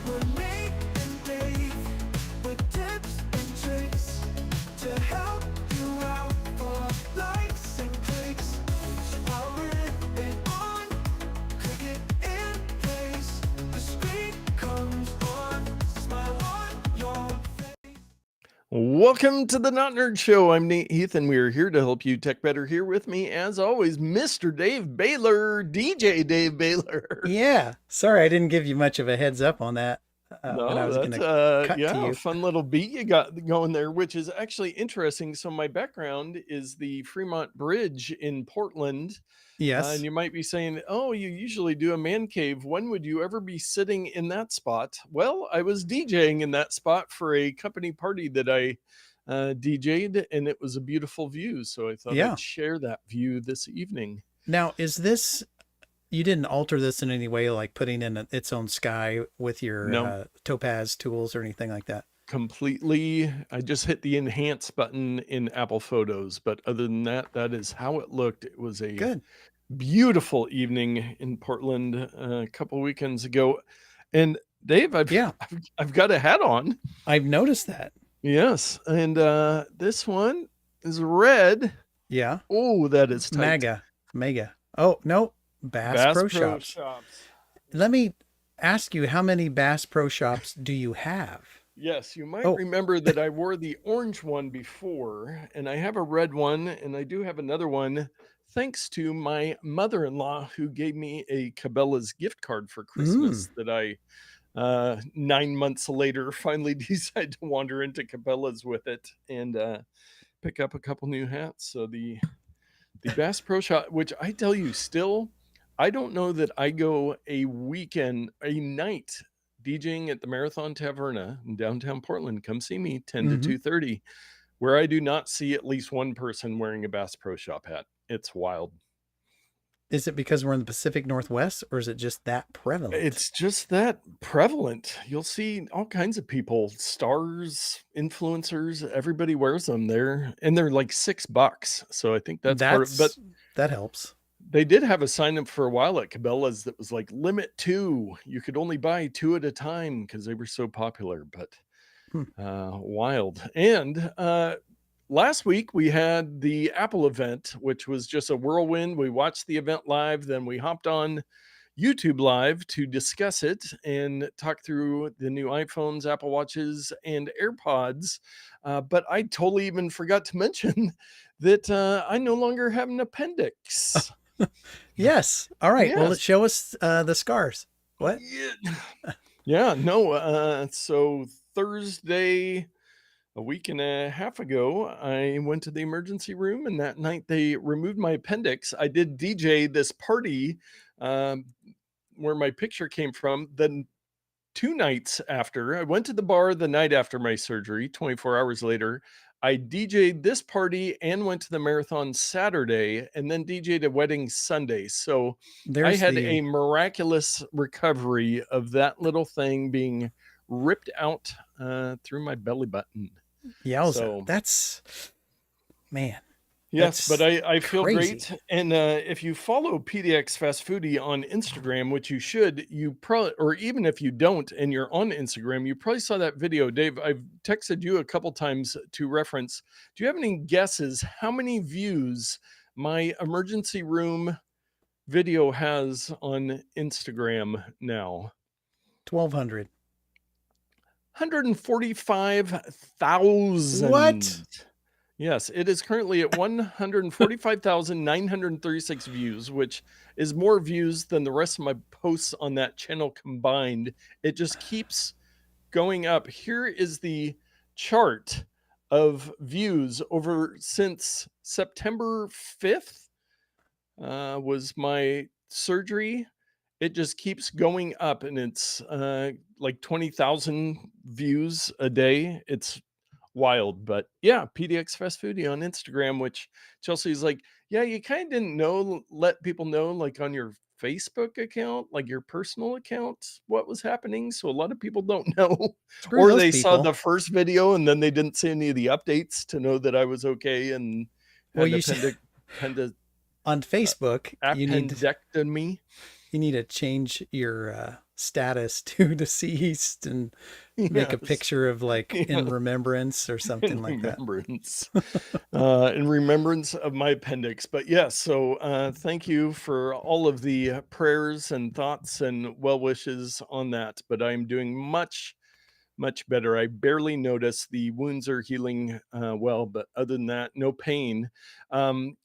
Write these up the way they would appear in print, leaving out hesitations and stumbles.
We're Nate and Dave with tips and tricks to help you out for likes and clicks. So power it on, click it in place. The screen comes on, smile on your face. Welcome to the Not Nerd Show. I'm Nate Heath, and we are here to help you tech better. Here with me, as always, Mr. Dave Baylor, DJ Dave Baylor. Yeah. Sorry, I didn't give you much of a heads up on that. When I was going to cut to you. Fun little beat you got going there, which is actually interesting. So my background is the Fremont Bridge in Portland. Yes. And you might be saying, oh, you usually do a man cave. When would you ever be sitting in that spot? Well, I was DJing in that spot for a company party that I DJ'd, and it was a beautiful view. So I thought I'd share that view this evening. Now, is this, you didn't alter this in any way, like putting in its own sky with your Topaz tools or anything like that? Completely. I just hit the enhance button in Apple Photos, but other than that, that is how it looked. It was a beautiful evening in Portland a couple weekends ago. And Dave, I've got a hat on. I've noticed that. Yes, and this one is red. Yeah. Oh, that is tight. Mega. Oh no, Bass Pro Shops. Let me ask you, how many Bass Pro Shops do you have? Yes, you might remember that I wore the orange one before, and I have a red one, and I do have another one, thanks to my mother-in-law, who gave me a Cabela's gift card for Christmas that I, 9 months later, finally decided to wander into Cabela's with it and pick up a couple new hats. So the Bass Pro Shop, which I tell you still, I don't know that I go a night DJing at the Marathon Taverna in downtown Portland. Come see me, 10 to 2:30, where I do not see at least one person wearing a Bass Pro Shop hat. It's wild. Is it because we're in the Pacific Northwest, or is it just that prevalent? It's just that prevalent. You'll see all kinds of people, stars, influencers, everybody wears them there, and they're like $6. So I think that's part of, but that helps. They did have a sign up for a while at Cabela's that was like limit 2. You could only buy 2 at a time because they were so popular, but wild. And last week we had the Apple event, which was just a whirlwind. We watched the event live, then we hopped on YouTube Live to discuss it and talk through the new iPhones, Apple Watches, and AirPods. But I totally even forgot to mention that I no longer have an appendix. Yes. All right. Yes. Well, let's show us the scars. What? So Thursday, a week and a half ago, I went to the emergency room, and that night they removed my appendix. I did DJ this party where my picture came from. Then 2 nights after, I went to the bar the night after my surgery, 24 hours later. I DJ'd this party and went to the marathon Saturday, and then DJ'd a wedding Sunday. So I had a miraculous recovery of that little thing being ripped out through my belly button. Yeah, so that's, man. Yes, but I feel great. And if you follow PDX Fast Foodie on Instagram, which you should, you probably, or even if you don't and you're on Instagram, you probably saw that video. Dave, I've texted you a couple times to reference. Do you have any guesses how many views my emergency room video has on Instagram now? 1,200. 145,000. What? Yes, it is currently at 145,936 views, which is more views than the rest of my posts on that channel combined. It just keeps going up. Here is the chart of views over since September 5th was my surgery. It just keeps going up, and it's like 20,000 views a day. It's wild. But yeah, PDX Fast Foodie on Instagram, which Chelsea's like, yeah, you kind of didn't let people know, like on your Facebook account, like your personal account, what was happening. So a lot of people don't know. Or they saw the first video and then they didn't see any of the updates to know that I was okay and on Facebook, appendectomy. You need to change your status to deceased and make a Yes. picture of like in Yes. remembrance or something In like that. remembrance. In remembrance of my appendix. But yes, so thank you for all of the prayers and thoughts and well wishes on that. But I'm doing much, much better. I barely notice the wounds are healing well, but other than that, no pain. Um,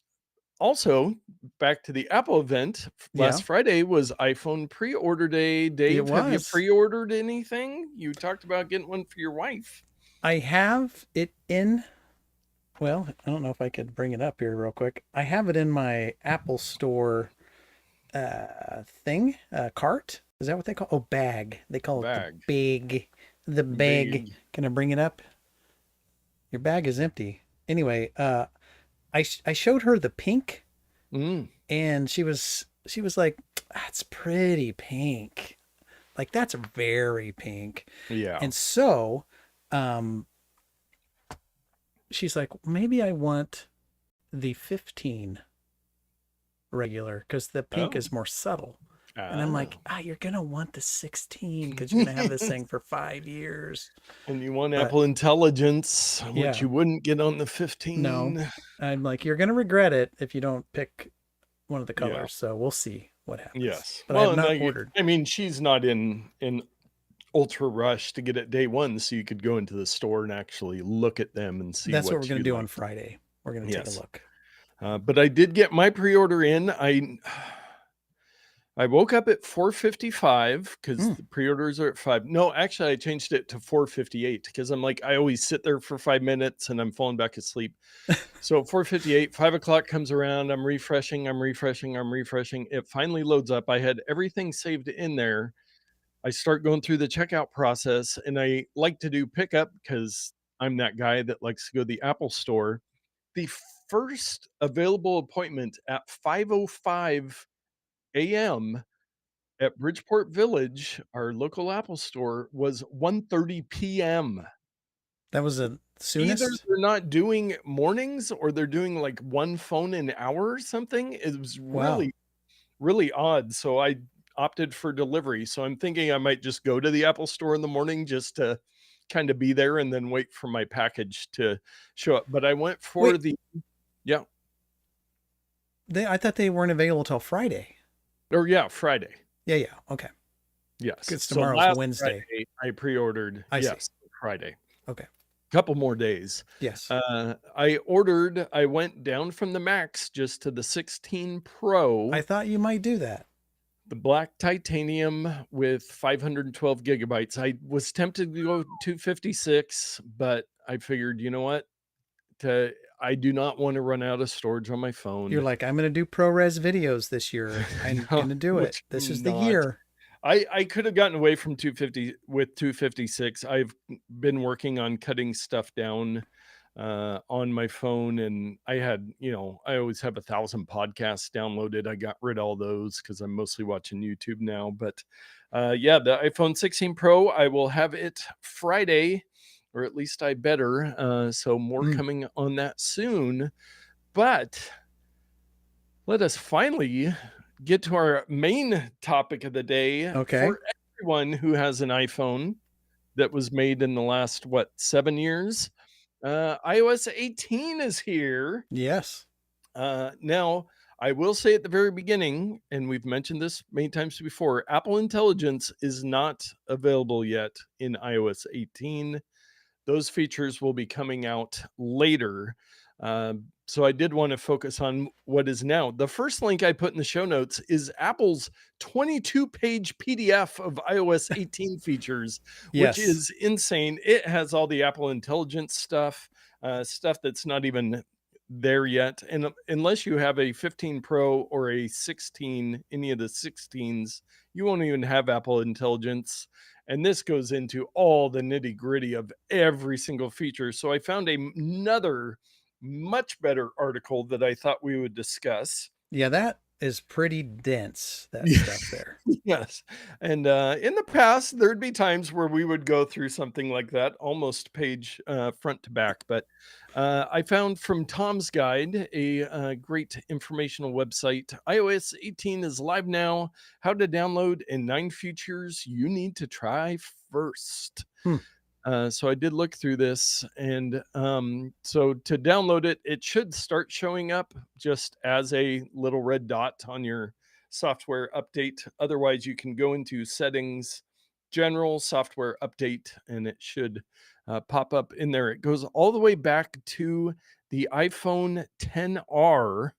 Also, back to the Apple event. Yeah, Last Friday was iPhone pre-order day. it Dave, have you was. pre-ordered anything? You talked about getting one for your wife. I have it in, well, I don't know if I could bring it up here real quick. I have it in my Apple Store cart. Is that what they call? Oh, bag. They call it Bag. the bag. Big. Can I bring it up? Your bag is empty. Anyway, I showed her the pink, Mm, and she was like, "That's pretty pink. Like that's very pink." yeah. And so, um, she's like, "Maybe I want the 15 regular because the pink Oh. is more subtle." And I'm like, Ah. you're gonna want the 16 because you're gonna have this thing for 5 years. And you want But Apple Intelligence, which yeah, you wouldn't get on the no, 15. I'm like, you're gonna regret it if you don't pick one of the Yeah. colors. So we'll see what happens. Yes. But I have and not ordered. I mean, she's not in ultra rush to get it day one, so you could go into the store and actually look at them and see That's what we're you gonna do like. on Friday. We're gonna take a Yes. look. But I did get my pre-order in. I woke up at 4:55 because the pre-orders are at 5. No, actually, I changed it to 4:58 because I'm like, I always sit there for 5 minutes and I'm falling back asleep. So 4:58, 5 o'clock comes around. I'm refreshing. It finally loads up. I had everything saved in there. I start going through the checkout process, and I like to do pickup because I'm that guy that likes to go to the Apple store. The first available appointment at 5:05 a.m. at Bridgeport Village, our local Apple store, was 1:30 p.m. That was the Either soonest. they're not doing mornings or they're doing like one phone an hour or something. It was Wow. really, really odd. So I opted for delivery. So I'm thinking I might just go to the Apple store in the morning just to kind of be there and then wait for my package to show up. But I went for Wait, yeah, I thought they weren't available till Friday. or yeah, Friday. Yeah. Okay. Yes. Because So tomorrow's last Wednesday. Friday, I pre-ordered. I see. Yes, Friday. Okay. Couple more days. Yes. I went down from the Max just to the 16 Pro, I thought you might do that. the black titanium with 512 gigabytes. I was tempted to go 256, but I figured, you know what? I do not want to run out of storage on my phone. You're like, I'm going to do ProRes videos this year. I'm No, going to do it. which This I'm is the not. year. I could have gotten away from 250 with 256. I've been working on cutting stuff down on my phone, and I had, I always have 1,000 podcasts downloaded. I got rid of all those because I'm mostly watching YouTube now. But yeah, the iPhone 16 Pro, I will have it Friday, or at least I better. So more coming on that soon. But let us finally get to our main topic of the day. Okay. For everyone who has an iPhone that was made in the last, 7 years, iOS 18 is here. Yes. Now, I will say at the very beginning, and we've mentioned this many times before, Apple Intelligence is not available yet in iOS 18. Those features will be coming out later. So I did want to focus on what is now. The first link I put in the show notes is Apple's 22-page PDF of iOS 18 features, Yes. which is insane. It has all the Apple Intelligence stuff, stuff that's not even there yet. And unless you have a 15 Pro or a 16, any of the 16s, you won't even have Apple Intelligence. And this goes into all the nitty gritty of every single feature. So I found another much better article that I thought we would discuss. Yeah, is pretty dense, that Yeah. stuff there. Yes. And in the past, there'd be times where we would go through something like that, almost page front to back. But I found from Tom's Guide a great informational website. iOS 18 is live now. How to download and 9 features you need to try first. Hmm. So I did look through this, and so to download it, it should start showing up just as a little red dot on your software update. Otherwise, you can go into settings, general software update, and it should pop up in there. It goes all the way back to the iPhone 10R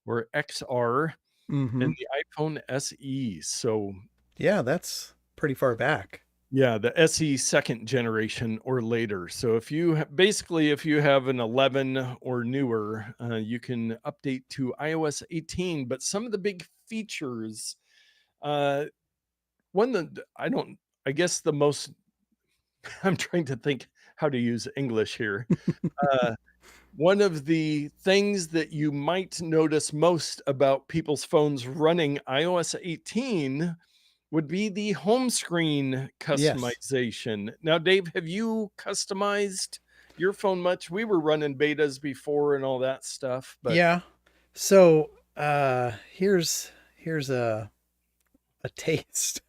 or XR Mm-hmm. and the iPhone SE. So Yeah, that's pretty far back. yeah, the SE second generation or later. So if you basically if you have an 11 or newer, you can update to iOS 18. But some of the big features, uh, one that I guess the most, I'm trying to think how to use English here. Uh, One of the things that you might notice most about people's phones running iOS 18 would be the home screen Yes. customization. Now, Dave, have you customized your phone much? We were running betas before and all that stuff, but Yeah. So here's a taste.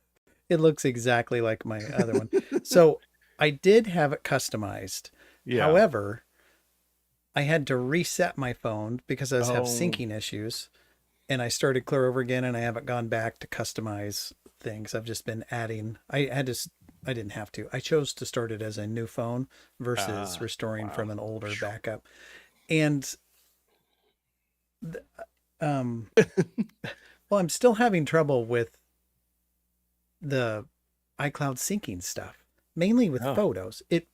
It looks exactly like my other one. So I did have it customized. yeah. However, I had to reset my phone because I was have Oh, syncing issues, and I started clear over again, and I haven't gone back to customize things. I've just been adding. I didn't have to. I chose to start it as a new phone versus restoring wow. from an older Phew. backup. And th- um well, I'm still having trouble with the iCloud syncing stuff, mainly with Oh, photos. It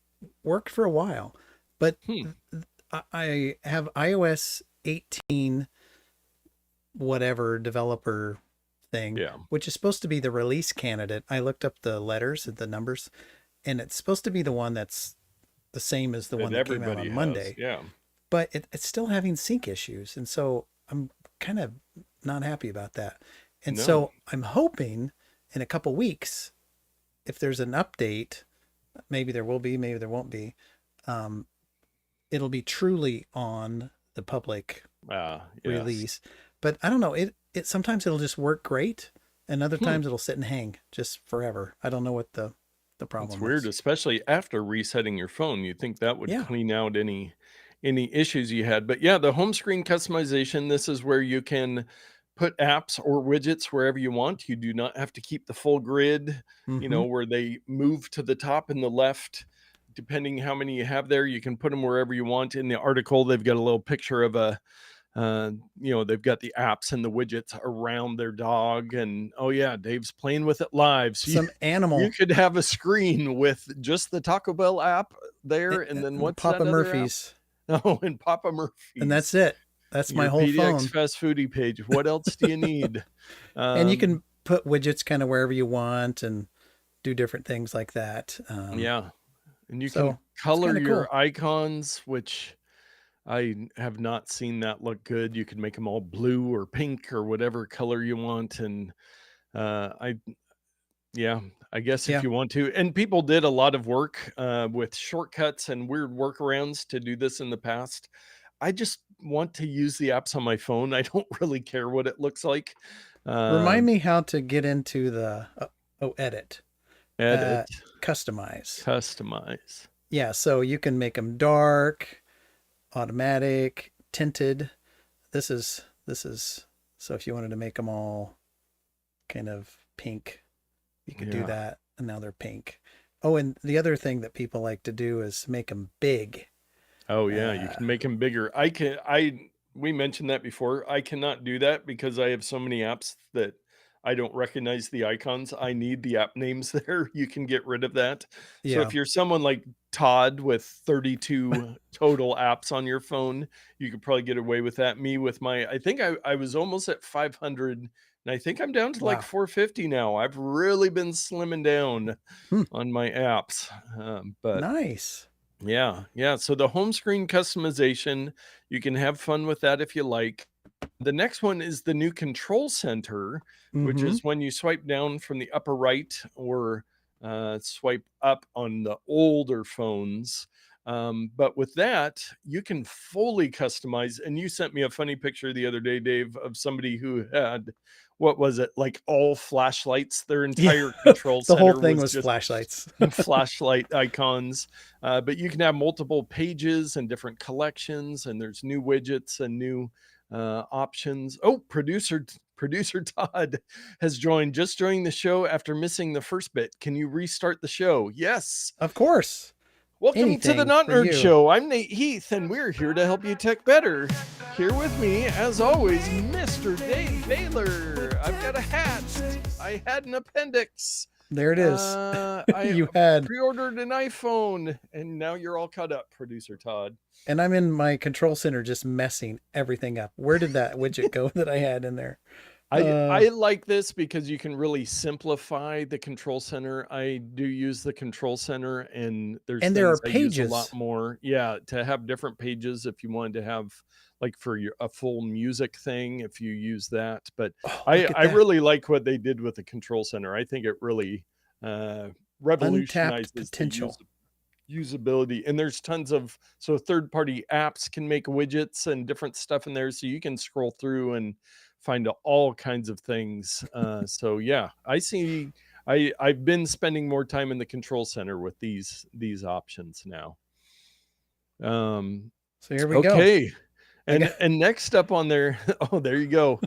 worked for a while, but hmm. I have iOS 18 whatever developer thing, Yeah. which is supposed to be the release candidate. I looked up the letters and the numbers, and it's supposed to be the one that's the same as the That one that came out everybody on has. Monday, Yeah. but it's still having sync issues. And so I'm kind of not happy about that. And No. so I'm hoping in a couple weeks, if there's an update, maybe there will be, maybe there won't be, um, it'll be truly on the public Yes. release. But I don't know. It sometimes it'll just work great, and other Hmm. times it'll sit and hang just forever. I don't know what the That's problem weird, is. especially after resetting your phone. You'd think that would Yeah. clean out any issues you had. But yeah, the home screen customization, this is where you can put apps or widgets wherever you want. You do not have to keep the full grid, Mm-hmm. where they move to the top and the left. Depending how many you have there, you can put them wherever you want. In the article, they've got a little picture of they've got the apps and the widgets around their dog, and oh yeah, Dave's playing with it live. So Some you animal, could have a screen with just the Taco Bell app there, and then what's Papa that other app? Murphy's, Oh, and Papa and that's Murphy's, it. That's my your whole PDX phone. fast foodie page. What else do you need? And you Um, can put widgets kind of wherever you want and do different things like that. yeah, and you can So it's color kind of your cool. icons, which I have not seen that look good. You can make them all blue or pink or whatever color you want, and I yeah, I guess if Yeah. you want to. And people did a lot of work with shortcuts and weird workarounds to do this in the past. I just want to use the apps on my phone. I don't really care what it looks like. Remind Um, me how to get into the edit, uh, Edit, customize. customize. Yeah, so you can make them dark, automatic, tinted. This is so if you wanted to make them all kind of pink, you could do Yeah. that, and now they're pink. Oh, and the other thing that people like to do is make them big. Oh yeah, you Uh, can make them bigger. We mentioned that before. I cannot do that because I have so many apps that I don't recognize the icons. I need the app names there. You can get rid of that. So yeah, if you're someone like Todd with 32 total apps on your phone, you could probably get away with that. Me with I think I was almost at 500, and I think I'm down to like wow, 450 now. I've really been slimming down hmm, on my apps. But nice. yeah, yeah. So the home screen customization, you can have fun with that if you like. The next one is the new control center, which Mm-hmm. is when you swipe down from the upper right or swipe up on the older phones. But with that, you can fully customize. And you sent me a funny picture the other day, Dave, of somebody who had, what was it, like all flashlights? Their Yeah. entire control The whole center thing was was just flashlights. flashlight icons. But you can have multiple pages and different collections, and there's new widgets and new options. Oh, producer Todd has joined, just joining the show after missing the first bit. Can you restart the show? Yes. Of course. Welcome to the Anything Not for Nerd you. Show. I'm Nate Heath, and we're here to help you tech better. Here with me, as always, Mr. Dave Baylor. I've got a hat. I had an appendix. There it is. I You had. pre-ordered an iPhone, and now you're all caught up, producer Todd. And I'm in my control center just messing everything up. Where did that widget go that I had in there? I like this because you can really simplify the control center. I do use the control center, and there's And there are things I use a pages. lot more. Yeah, to have different pages if you wanted to have, like, for a full music thing, if you use that. But Oh, I look at I that. really like what they did with the control center. I think it really revolutionizes Untapped potential. the usability. And there's tons of third-party apps can make widgets and different stuff in there, so you can scroll through and find all kinds of things. So yeah, I've been spending more time in the control center with these options now. So here we go. Okay. And next up on there, oh, there you go.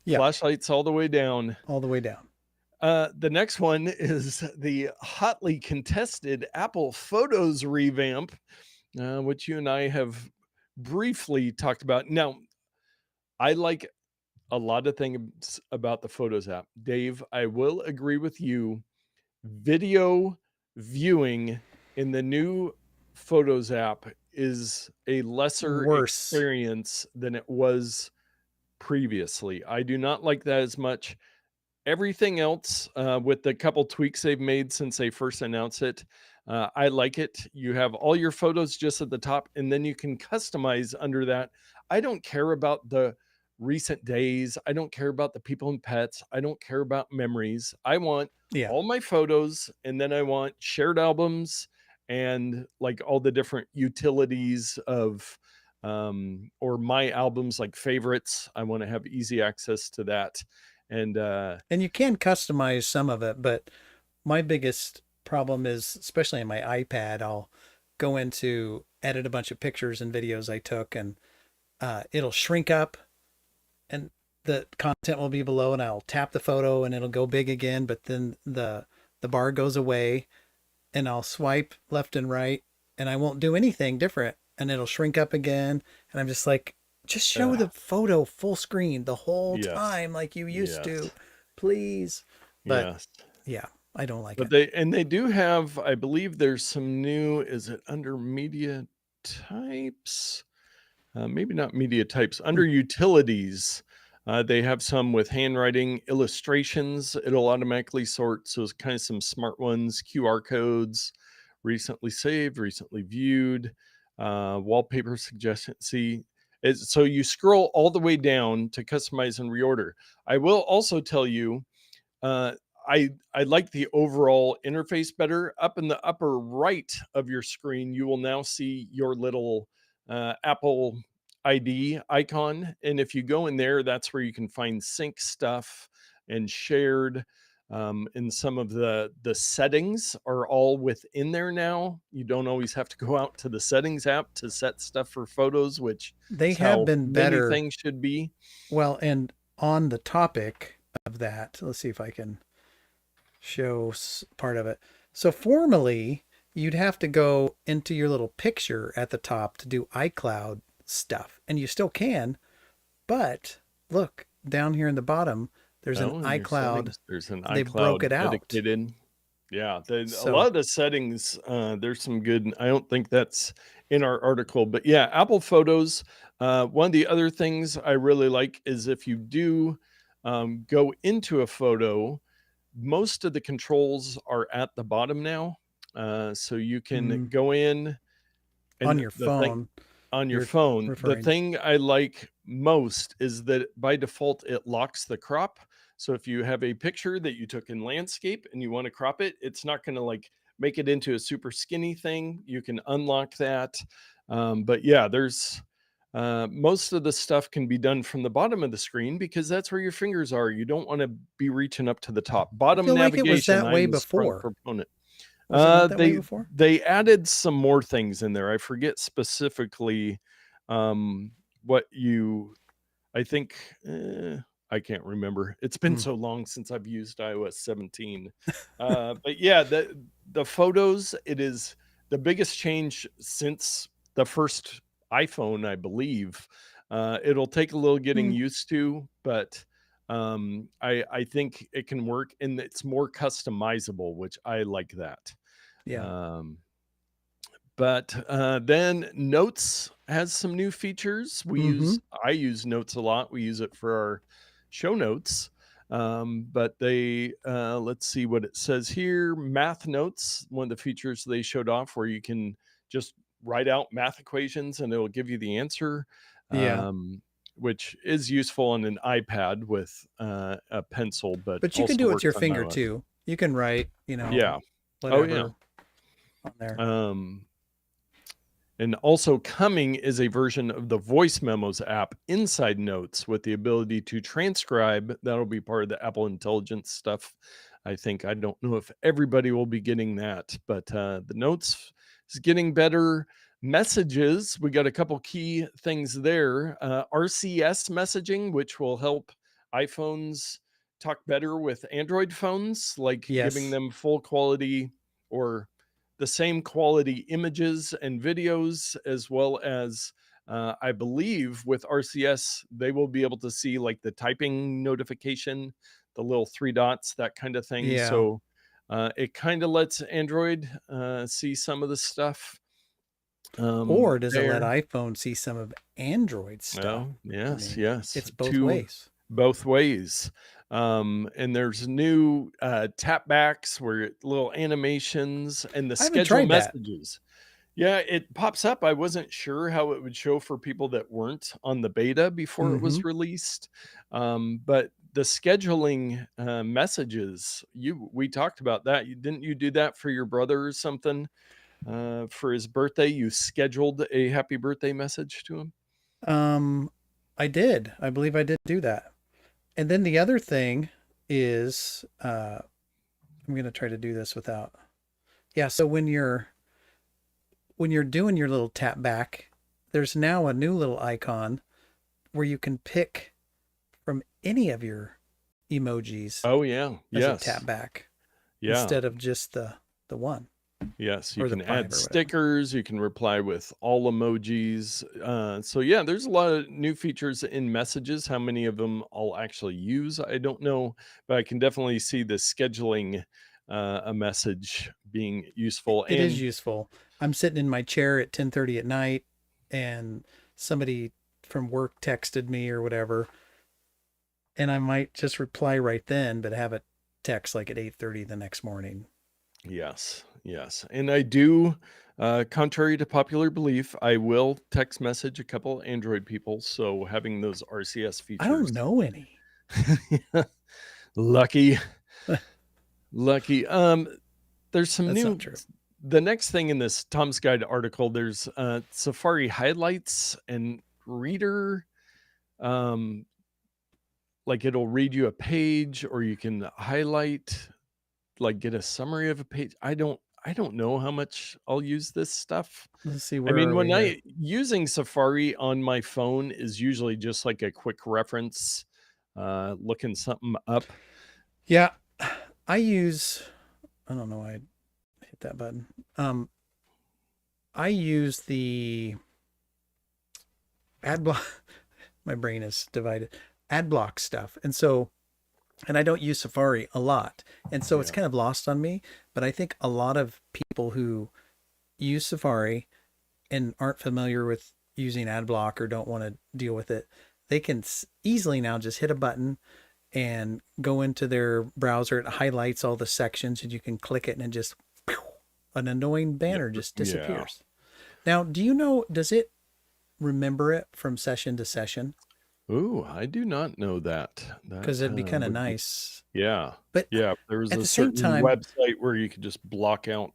Yeah. Flashlights all the way down. All the way down. The next one is the hotly contested Apple Photos revamp, which you and I have briefly talked about. Now, I like a lot of things about the Photos app. Dave, I will agree with you. Video viewing in the new Photos app is a lesser Worse. experience than it was previously. I do not like that as much. Everything else, with the couple tweaks they've made since they first announced it, I like it. You have all your photos just at the top, and then you can customize under that. I don't care about the recent days. I don't care about the people and pets. I don't care about memories. I want Yeah. all my photos, and then I want shared albums and like all the different utilities of or my albums, like favorites. I want to have easy access to that. And you can customize some of it, but my biggest problem is, especially on my iPad, I'll go into edit a bunch of pictures and videos I took, and it'll shrink up and the content will be below, and I'll tap the photo and it'll go big again, but then the bar goes away, and I'll swipe left and right and I won't do anything different, and it'll shrink up again, and I'm just like, just show the photo full screen the whole time like you used to, please. But yeah, I don't like it. They do have, I believe there's some new, is it under media types? Maybe not media types, under utilities. They have some with handwriting illustrations. It'll automatically sort. So it's kind of some smart ones, QR codes, recently saved, recently viewed, wallpaper suggestion. See, so you scroll all the way down to customize and reorder. I will also tell you, I like the overall interface better. Up in the upper right of your screen, you will now see your little Apple ID icon. And if you go in there, that's where you can find sync stuff and shared. And some of the settings are all within there now. You don't always have to go out to the settings app to set stuff for photos, which they have been better. Things should be. Well, and on the topic of that, let's see if I can show part of it. So formally, you'd have to go into your little picture at the top to do iCloud stuff, and you still can, but look down here in the bottom, there's an iCloud. There's an they iCloud broke it out. dedicated. Yeah, a lot of the settings, there's some good. I don't think that's in our article, but yeah, Apple Photos. One of the other things I really like is if you do go into a photo, most of the controls are at the bottom now. So you can go in and on your phone. on your you're phone. The referring. thing I like most is that by default it locks the crop. So if you have a picture that you took in landscape and you want to crop it, it's not going to like make it into a super skinny thing. You can unlock that. But yeah, there's most of the stuff can be done from the bottom of the screen because that's where your fingers are. You don't want to be reaching up to the top. I Bottom feel like it was navigation, that way I'm a strong before. proponent. Was it not that way They before? they added some more things in there. I forget specifically what you. I think I can't remember. It's been so long since I've used iOS 17. But yeah, the photos. It is the biggest change since the first iPhone, I believe. It'll take a little getting used to, but I think it can work, and it's more customizable, which I like that. Yeah. But then Notes has some new features. I use Notes a lot. We use it for our show notes. But they let's see what it says here. Math Notes, one of the features they showed off where you can just write out math equations and it'll give you the answer. Yeah. Which is useful on an iPad with a pencil, but But you can also do it with works your on finger iOS. too. You can write, Yeah. whatever on there. And also coming is a version of the voice memos app inside Notes with the ability to transcribe. That'll be part of the Apple Intelligence stuff. I think. I don't know if everybody will be getting that, but the Notes is getting better. Messages, we got a couple key things there. RCS messaging, which will help iPhones talk better with Android phones, like giving Yes. them full quality or the same quality images and videos, as well as I believe with RCS, they will be able to see like the typing notification, the little 3 dots, that kind of thing. Yeah. So it kind of lets Android see some of the stuff. Or does it let there. iPhone see some of Android stuff? Oh, yes, yes. It's both ways. Both ways. And there's new tap backs where little animations and the I haven't schedule tried that. messages. Yeah, it pops up. I wasn't sure how it would show for people that weren't on the beta before it was released. But the scheduling messages, we talked about that. Didn't you do that for your brother or something? For his birthday, you scheduled a happy birthday message to him? I did. I believe I did do that. And then the other thing is, I'm going to try to do this without. Yeah. So when you're doing your little tap back, there's now a new little icon where you can pick from any of your emojis. Oh yeah. As Yes. a tap back. Yeah. Instead of just the one. Yes, you Or the can 5 or add whatever. stickers, you can reply with all emojis. So yeah, there's a lot of new features in messages. How many of them I'll actually use, I don't know, but I can definitely see the scheduling a message being useful. It is useful. I'm sitting in my chair at 10:30 at night and somebody from work texted me or whatever, and I might just reply right then, but have a text like at 8:30 the next morning. Yes, yes. And I do, contrary to popular belief, I will text message a couple Android people. So having those RCS features. I don't know any. Lucky. Lucky. There's some That's new. not true. The next thing in this Tom's Guide article, there's Safari highlights and reader. Like it'll read you a page, or you can highlight, like get a summary of a page. I don't know how much I'll use this stuff. Let's see I where mean, are when we here? using Safari on my phone is usually just like a quick reference, looking something up. Yeah, I don't know why I hit that button. I use the ad block. My brain is divided. Ad block stuff. And I don't use Safari a lot. And so it's kind of lost on me, but I think a lot of people who use Safari and aren't familiar with using ad block or don't want to deal with it, they can easily now just hit a button and go into their browser. It highlights all the sections and you can click it and it just, an annoying banner just disappears. Now, do you know, does it remember it from session to session, Ooh, I do not know that. because That it'd be kind of would be, nice. yeah. But Yeah. There was at a the same certain time, website where you could just block out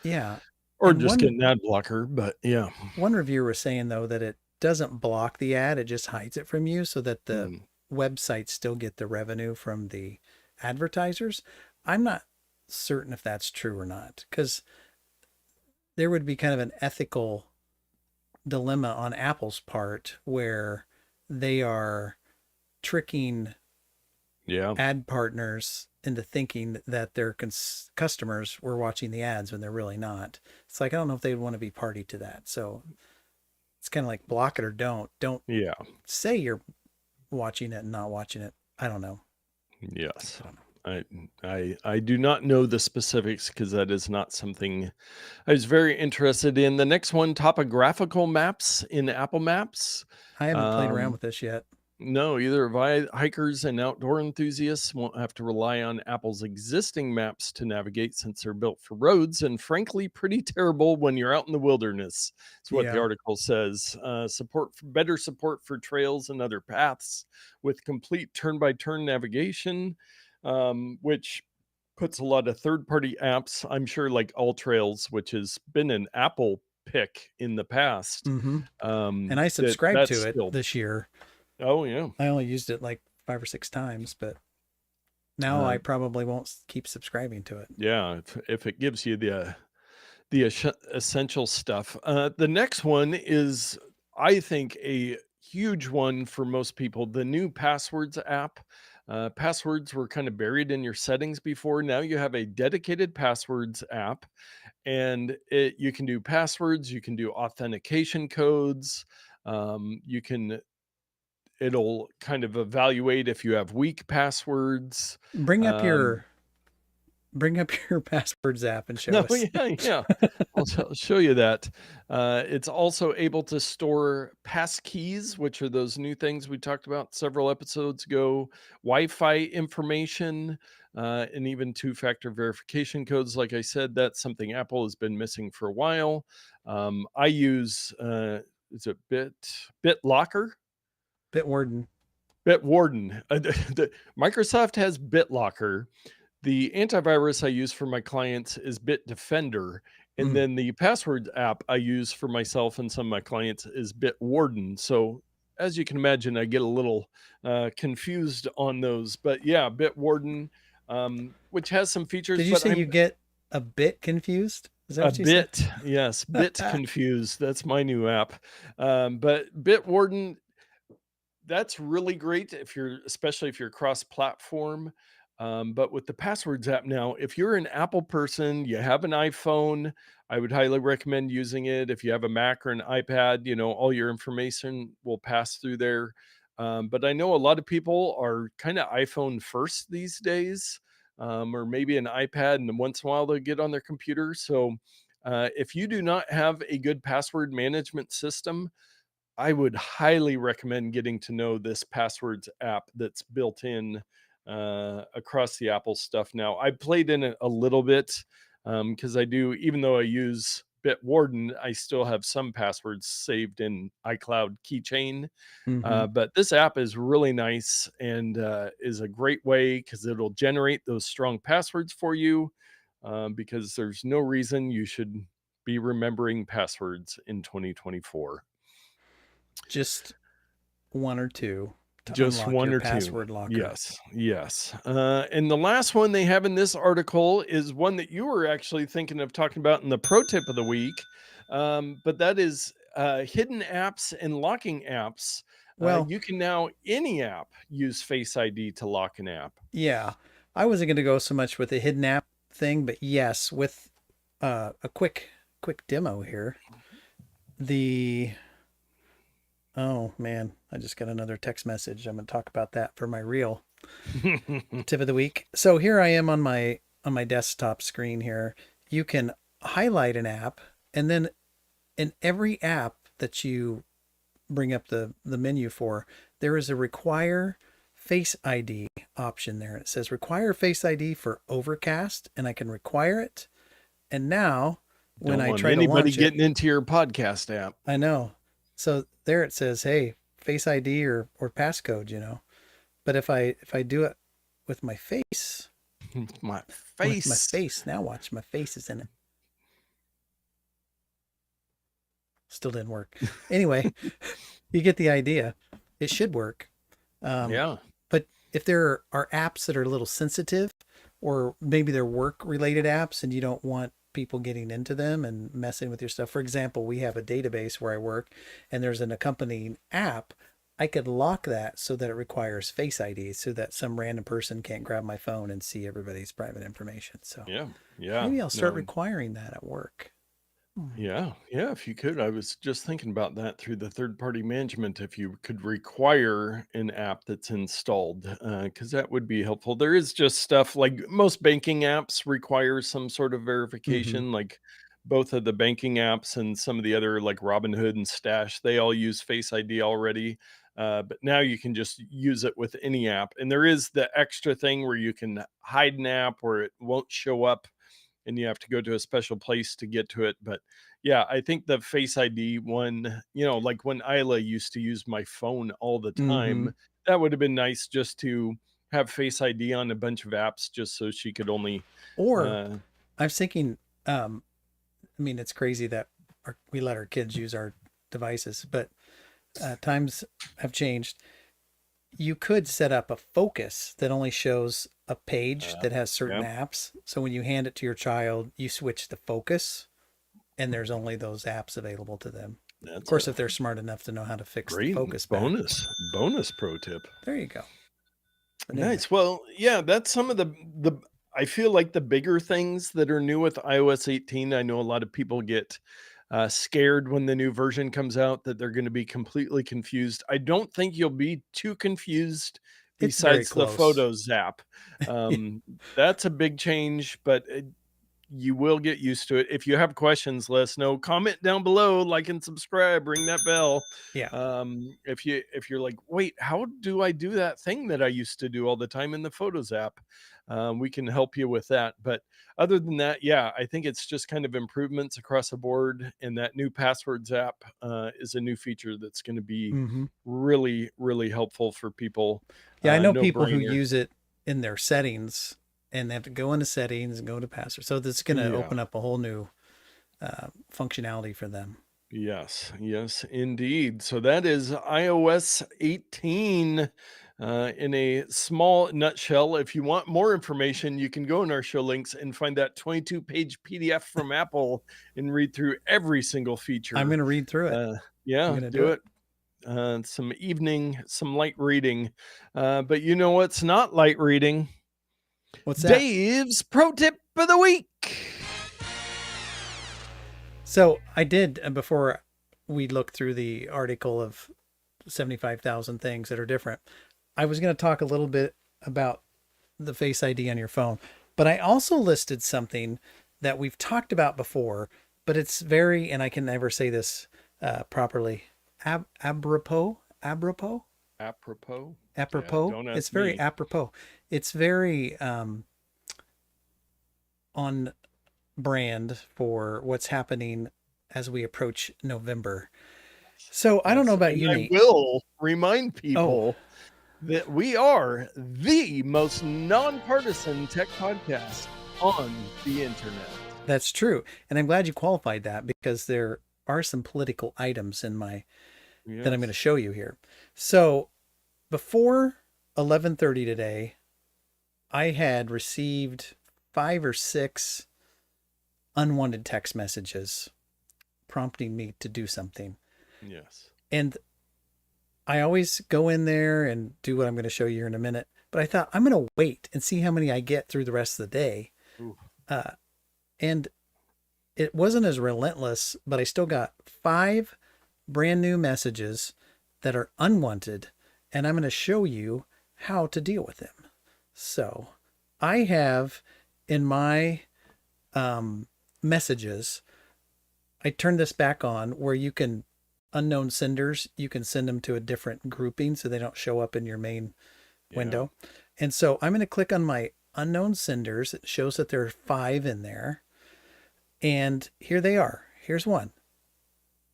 yeah. or And just get an ad blocker, but yeah. one reviewer was saying though that it doesn't block the ad, it just hides it from you so that the Mm, websites still get the revenue from the advertisers. I'm not certain if that's true or not, because there would be kind of an ethical dilemma on Apple's part where they are tricking yeah. ad partners into thinking that their customers were watching the ads when they're really not. It's like, I don't know if they'd want to be party to that. So it's kind of like block it or don't. Don't Yeah. say you're watching it and not watching it. I don't know. Yes. I don't know. I do not know the specifics because that is not something I was very interested in. The next one, topographical maps in Apple Maps. I haven't played around Um, with this yet. no, either have I. Hikers and outdoor enthusiasts won't have to rely on Apple's existing maps to navigate since they're built for roads and frankly pretty terrible when you're out in the wilderness. It's what the Yeah. article says. Better support for trails and other paths with complete turn-by-turn navigation, which puts a lot of third-party apps. I'm sure like All Trails, which has been an Apple pick in the past. Mm-hmm. And I subscribed That's to it still. this year. Oh yeah. I only used it like 5 or 6 times, but now I probably won't keep subscribing to it. Yeah, if it gives you the essential stuff. The next one is, I think, a huge one for most people. The new Passwords app. Passwords were kind of buried in your settings before. Now you have a dedicated Passwords app, and you can do passwords. You can do authentication codes. You can. It'll kind of evaluate if you have weak passwords. Bring up Um, your passwords app and show No, us. yeah. I'll show you that. It's also able to store passkeys, which are those new things we talked about several episodes ago, Wi-Fi information, and even two-factor verification codes. Like I said, that's something Apple has been missing for a while. I use is it BitLocker? Bitwarden. Bitwarden. Microsoft has BitLocker. The antivirus I use for my clients is Bitdefender. And then the passwords app I use for myself and some of my clients is Bitwarden. So as you can imagine, I get a little confused on those. But yeah, Bitwarden, which has some features. Did you but say I'm you get a bit confused? Is that a what you said? bit, yes, bit confused. That's my new app. But Bitwarden, that's really great if you're, especially if you're cross-platform. But with the Passwords app now, if you're an Apple person, you have an iPhone, I would highly recommend using it. If you have a Mac or an iPad, all your information will pass through there. But I know a lot of people are kind of iPhone first these days, or maybe an iPad, and then once in a while they'll get on their computer. So if you do not have a good password management system, I would highly recommend getting to know this Passwords app that's built in across the Apple stuff now. I played in it a little bit because I do, even though I use Bitwarden, I still have some passwords saved in iCloud keychain. But this app is really nice and is a great way because it'll generate those strong passwords for you because there's no reason you should be remembering passwords in 2024. Just one or two to Just unlock one your or two. password locker. Yes. And the last one they have in this article is one that you were actually thinking of talking about in the pro tip of the week. But that is hidden apps and locking apps. Well, You can now, any app, use Face ID to lock an app. yeah. I wasn't going to go so much with the hidden app thing, but yes, with a quick demo here. Oh man, I just got another text message. I'm going to talk about that for my real tip of the week. So here I am on my desktop screen here. You can highlight an app, and then in every app that you bring up the menu for, there is a require Face ID option there. It says require Face ID for Overcast, and I can require it. And now when Don't I want try to anybody launch getting into your podcast app. I know. So there it says, hey, Face ID or passcode, you know. But if I do it with my face, My with my face. face, now watch, my face is in it. Still didn't work. Anyway, you get the idea. It should work. Yeah. But if there are apps that are a little sensitive, or maybe they're work related apps and you don't want people getting into them and messing with your stuff. For example, we have a database where I work and there's an accompanying app. I could lock that so that it requires Face ID so that some random person can't grab my phone and see everybody's private information. So Yeah. Yeah. maybe I'll start No. requiring that at work. Yeah, yeah, if you could. I was just thinking about that through the third party management. If you could require an app that's installed, because that would be helpful. There is just stuff like most banking apps require some sort of Mm-hmm. verification, like both of the banking apps and some of the other, like Robinhood and Stash, they all use Face ID already. But now you can just use it with any app. And there is the extra thing where you can hide an app where it won't show up and you have to go to a special place to get to it. But yeah, I think the Face ID one, like when Isla used to use my phone all the Mm-hmm. time, that would have been nice just to have Face ID on a bunch of apps just so she could only Or uh I was thinking, I mean, it's crazy that we let our kids use our devices, but times have changed. You could set up a focus that only shows a page that has certain yeah, apps. So when you hand it to your child, you switch the focus and there's only those apps available to them. Of that's course, a if they're smart enough to know how to fix the great focus back. bonus pro tip. There you go. But anyway, Nice. Well, yeah, that's some of the I feel like the bigger things that are new with iOS 18. I know a lot of people get scared when the new version comes out that they're going to be completely confused. I don't think you'll be too confused it's very besides the close. Photos app. Um, that's a big change, but you will get used to it. If you have questions, let us know. Comment down below, like and subscribe, ring that bell. Yeah. If you're like, wait, how do I do that thing that I used to do all the time in the Photos app? We can help you with that. But other than that, yeah, I think it's just kind of improvements across the board. And that new passwords app is a new feature that's going to be Mm-hmm. really, really helpful for people. Yeah, I know No people who brainer. use it in their settings and they have to go into settings and go to password. So this is going to Yeah. open up a whole new functionality for them. Yes, yes, indeed. So that is iOS 18 in a small nutshell. If you want more information, you can go in our show links and find that 22-page PDF from Apple and read through every single I'm feature. going to read through it. Uh, I'm yeah, going to do do it. it. Some light reading. But you know what's not light reading? What's that? Dave's Pro Tip of the Week. So I did, before we look through the article of 75,000 things that are different, I was going to talk a little bit about the Face ID on your phone, but I also listed something that we've talked about before, but it's very, and I can never say this properly, apropos, Apropos? Yeah, apropos. don't It's ask very me. apropos. It's very on brand for what's happening as we approach November. So I don't know Yes, about and you, I Nate. will remind Oh, people that we are the most nonpartisan tech podcast on the internet. that's true. And I'm glad you qualified that because there are some political items in my that I'm going to Yes. show you here. So before 11:30 today, I had received 5 or 6 unwanted text messages prompting me to do something. Yes. And I always go in there and do what I'm going to show you here in a minute. But I thought I'm going to wait and see how many I get through the rest of the day. Ooh. And it wasn't as relentless, but I still got 5 brand new messages that are unwanted. And I'm going to show you how to deal with them. So I have in my messages, I turned this back on where you can unknown senders, you can send them to a different grouping so they don't show up in your main Yeah. window. And so I'm going to click on my unknown senders. It shows that there are 5 in there. And here they are. Here's one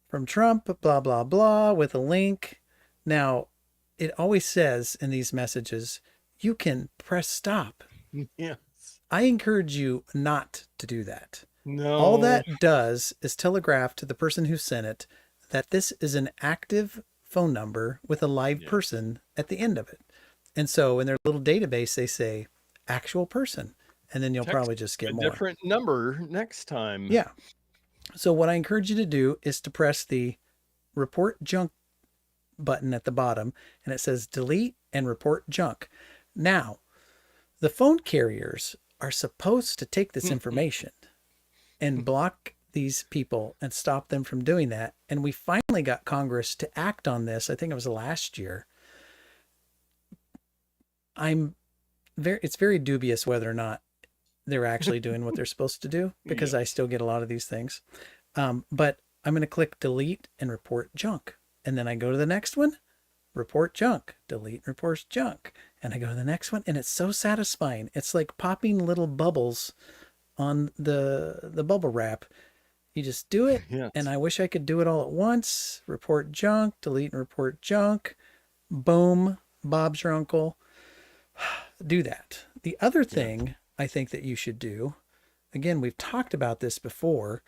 from Trump, blah, blah, blah, with a link. Now, it always says in these messages, you can press stop. Yes. I encourage you not to do that. No. All that does is telegraph to the person who sent it that this is an active phone number with a live person at the end of it. And so in their little database, they say actual person. And then you'll probably just get a more. different number next time. Yeah. So what I encourage you to do is to press the report junk button at the bottom, and it says delete and report junk. Now, the phone carriers are supposed to take this information and block these people and stop them from doing that. And we finally got Congress to act on this. I think it was last year. It's very dubious whether or not they're actually doing what they're supposed to do, because I still get a lot of these things. But I'm going to click delete and report junk. And then I go to the next one, report junk, delete reports junk. And I go to the next one, and it's so satisfying. It's like popping little bubbles on the bubble wrap. You just do it. Yes. And I wish I could do it all at once. Report junk, delete and report junk. Boom. Bob's your uncle. Do that. The other thing I think that you should do, again, we've talked about this before,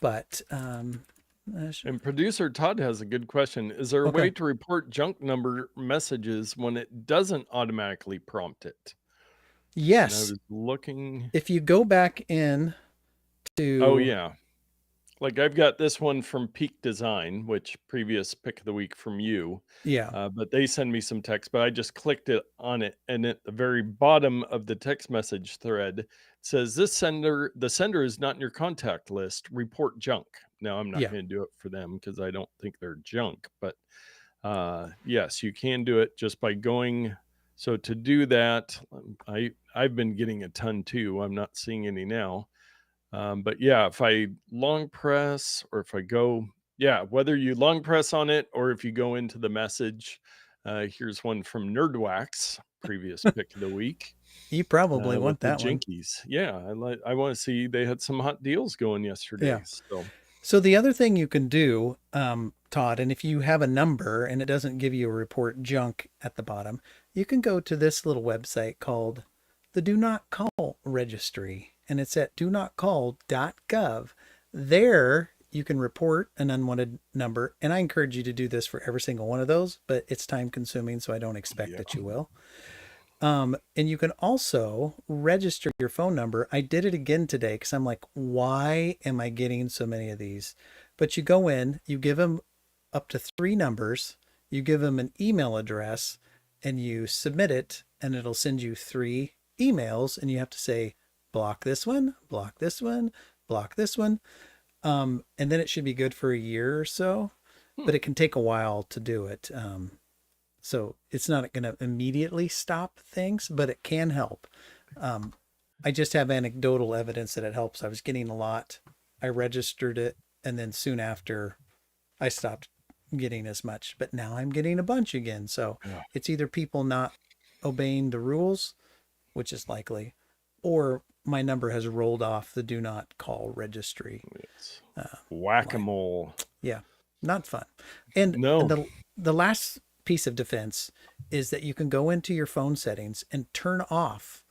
but and producer Todd has a good question. Is there a way to report junk number messages when it doesn't automatically prompt it? Yes. And I was looking. If you go back in to... Oh, yeah. Like I've got this one from Peak Design, which previous pick of the week from you. Yeah. But they send me some text, but I just clicked it on it. And at the very bottom of the text message thread, it says the sender is not in your contact list. Report junk. Now I'm not going to do it for them because I don't think they're junk, but yes, you can do it just by going. So to do that, I've been getting a ton too. I'm not seeing any now. But yeah, if I long press or if I go, whether you long press on it or if you go into the message, here's one from Nerdwax, previous pick of the week. You probably want that one. Jinkies. Yeah, I want to see, they had some hot deals going yesterday. Yeah. So the other thing you can do, Todd, and if you have a number and it doesn't give you a report junk at the bottom, you can go to this little website called the Do Not Call Registry. And it's at donotcall.gov. There you can report an unwanted number. And I encourage you to do this for every single one of those, but it's time consuming, so I don't expect that you will. And you can also register your phone number. I did it again today because I'm like, why am I getting so many of these? But you go in, you give them up to 3 numbers, you give them an email address, and you submit it, and it'll send you 3 emails, and you have to say, block this one, block this one, block this one. And then it should be good for a year or so, but it can take a while to do it. So it's not going to immediately stop things, but it can help. I just have anecdotal evidence that it helps. I was getting a lot. I registered it, and then soon after I stopped getting as much, but now I'm getting a bunch again. So it's either people not obeying the rules, which is likely, or my number has rolled off the Do Not Call registry. Whack-a-mole. Yeah, not fun. And the last piece of defense is that you can go into your phone settings and turn off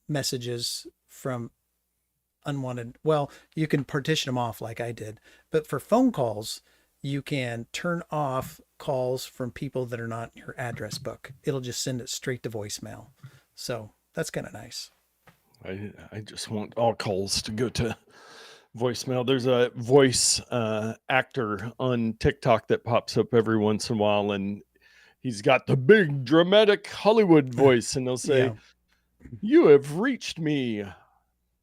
messages from unwanted. Well, you can partition them off like I did, but for phone calls, you can turn off calls from people that are not in your address book. It'll just send it straight to voicemail. So that's kind of nice. I just want all calls to go to voicemail. There's a voice actor on TikTok that pops up every once in a while, and he's got the big dramatic Hollywood voice, and they'll say, "You have reached me.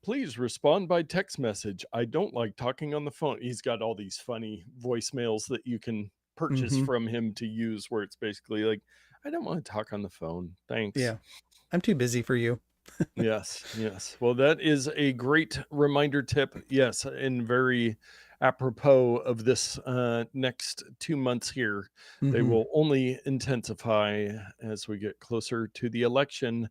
Please respond by text message. I don't like talking on the phone." He's got all these funny voicemails that you can purchase from him to use, where it's basically like, "I don't want to talk on the phone. Thanks. Yeah, I'm too busy for you." Yes. Well, that is a great reminder tip. Yes, and very apropos of this next 2 months here. They will only intensify as we get closer to the election.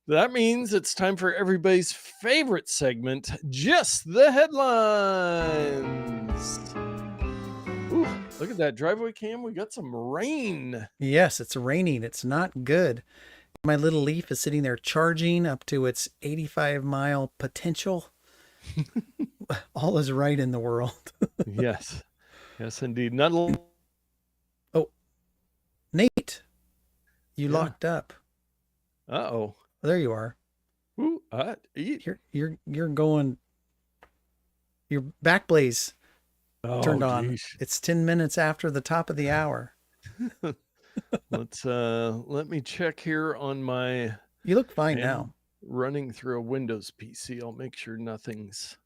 That means it's time for everybody's favorite segment, Just the Headlines. Look at that driveway cam. We got some rain. Yes, it's raining. It's not good. My little Leaf is sitting there charging up to its 85-mile potential. All is right in the world. Yes. Yes, indeed. Not a little. Oh, Nate, you Yeah. locked up. Uh-oh. There you are. Ooh, You're going. Your back blaze turned on. geesh. It's 10 minutes after the top of the hour. Let me check here on my You look fine and now. running through a Windows PC. I'll make sure nothing's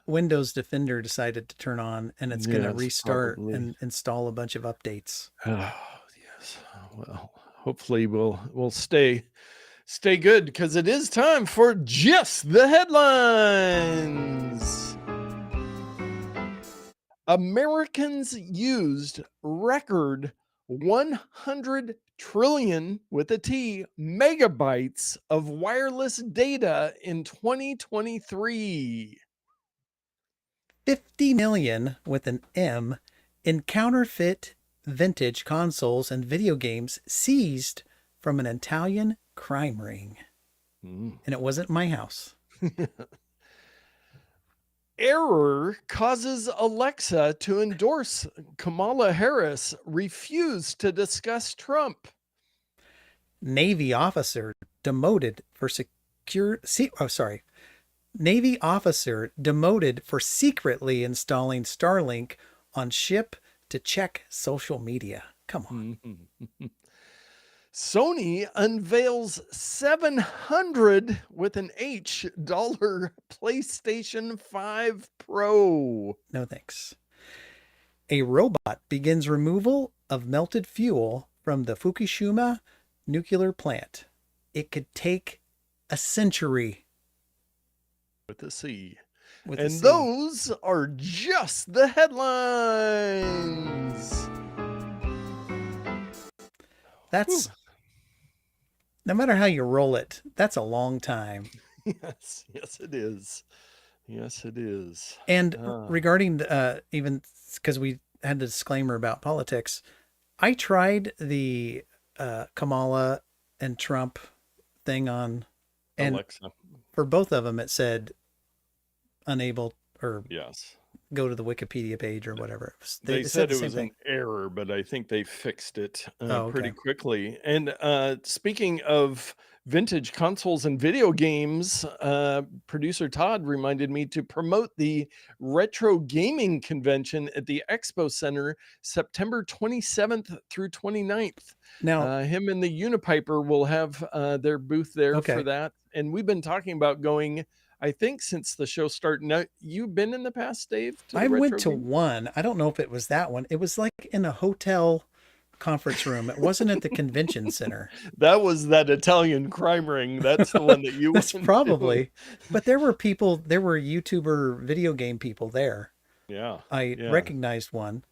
Windows Defender decided to turn on, and it's going to yes, restart probably. and install a bunch of updates. Oh, yes. Well, hopefully we'll stay good, because it is time for just the headlines. Americans used record 100 trillion with a T megabytes of wireless data in 2023. 50 million with an M in counterfeit vintage consoles and video games seized from an Italian crime ring. Mm. And it wasn't my house. Error causes Alexa to endorse Kamala Harris, refuse to discuss Trump. Navy officer demoted for Navy officer demoted for secretly installing Starlink on ship to check social media. Come on. Sony unveils 700 with an H dollar PlayStation 5 Pro. No thanks. A robot begins removal of melted fuel from the Fukushima nuclear plant. It could take a century. With a C. With a And C. those are just the headlines. That's, no matter how you roll it, that's a long time. Yes, it is. Yes, it is. And regarding even because we had the disclaimer about politics, I tried the Kamala and Trump thing on, and Alexa. for both of them it said unable, or Yes. go to the Wikipedia page or whatever. They said the it same was thing. an error, but I think they fixed it Oh, pretty okay. quickly. And speaking of vintage consoles and video games, producer Todd reminded me to promote the Retro Gaming Convention at the Expo Center September 27th through 29th. Now, Him and the Unipiper will have their booth there Okay. for that. And we've been talking about going, I think, since the show started. Now, you've been in the past, Dave? To the I went Retro to Gaming? one. I don't know if it was that one. It was like in a hotel conference room. It wasn't at the convention center. That was that Italian crime ring. That's the one that you That's went probably. But there were YouTuber video game people there. to. Yeah. I recognized one.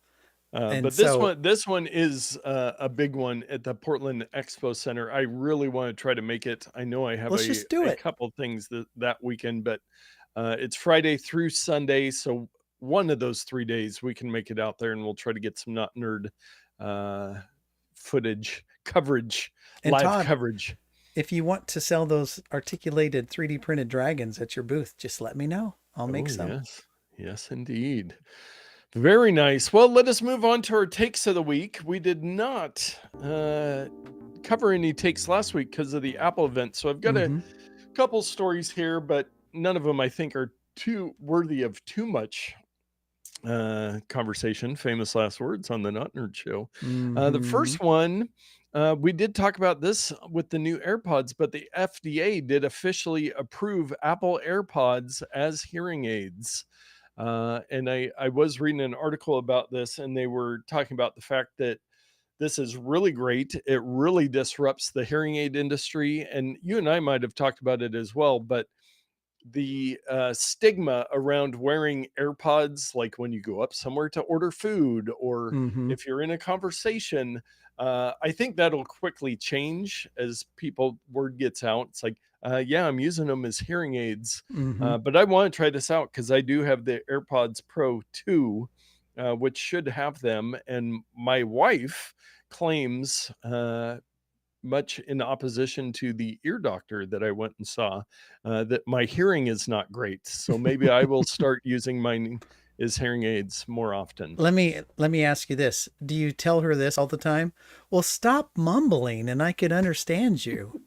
And But this one is a big one at the Portland Expo Center. I really want to try to make it. I know I have Let's just do a it. couple things that weekend, but it's Friday through Sunday. So one of those 3 days we can make it out there, and we'll try to get some Not Nerd footage, coverage, And live Todd, coverage. If you want to sell those articulated 3D printed dragons at your booth, just let me know. I'll make some. Yes. Yes, indeed. Very nice. Well, let us move on to our takes of the week. We did not cover any takes last week because of the Apple event. So I've got a couple stories here, but none of them I think are too worthy of too much conversation. Famous last words on the Not Nerd Show. The first one, we did talk about this with the new AirPods, but the FDA did officially approve Apple AirPods as hearing aids. And I was reading an article about this, and they were talking about the fact that this is really great. It really disrupts the hearing aid industry. And you and I might have talked about it as well, but the stigma around wearing AirPods, like when you go up somewhere to order food, or if you're in a conversation, I think that'll quickly change as word gets out. It's like, yeah, I'm using them as hearing aids, but I want to try this out because I do have the AirPods Pro 2, which should have them. And my wife claims, much in opposition to the ear doctor that I went and saw, that my hearing is not great. So maybe I will start using mine as hearing aids more often. Let me ask you this. Do you tell her this all the time? Well, stop mumbling and I could understand you.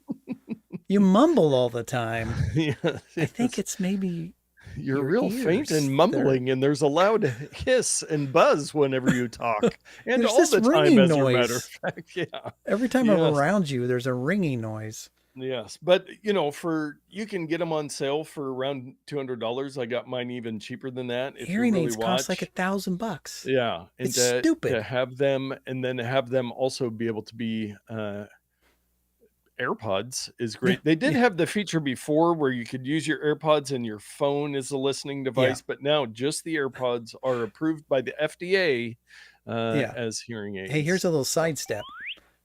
You mumble all the time. Yes, I think yes. it's maybe You're your real faint ears. and mumbling, and there's a loud hiss and buzz whenever you talk, and There's all this the time, ringing as a matter of noise. fact. Yeah. Every time I'm Yes. around you, there's a ringing noise. Yes. But you can get them on sale for around $200. I got mine even cheaper than that if you Hearing really aids cost like watch. $1,000. Yeah. And It's to stupid. have them, and then have them also be able to be AirPods is great. They did Yeah. have the feature before where you could use your AirPods and your phone as a listening device, but now just the AirPods are approved by the FDA Yeah. as hearing aids. Hey, here's a little sidestep.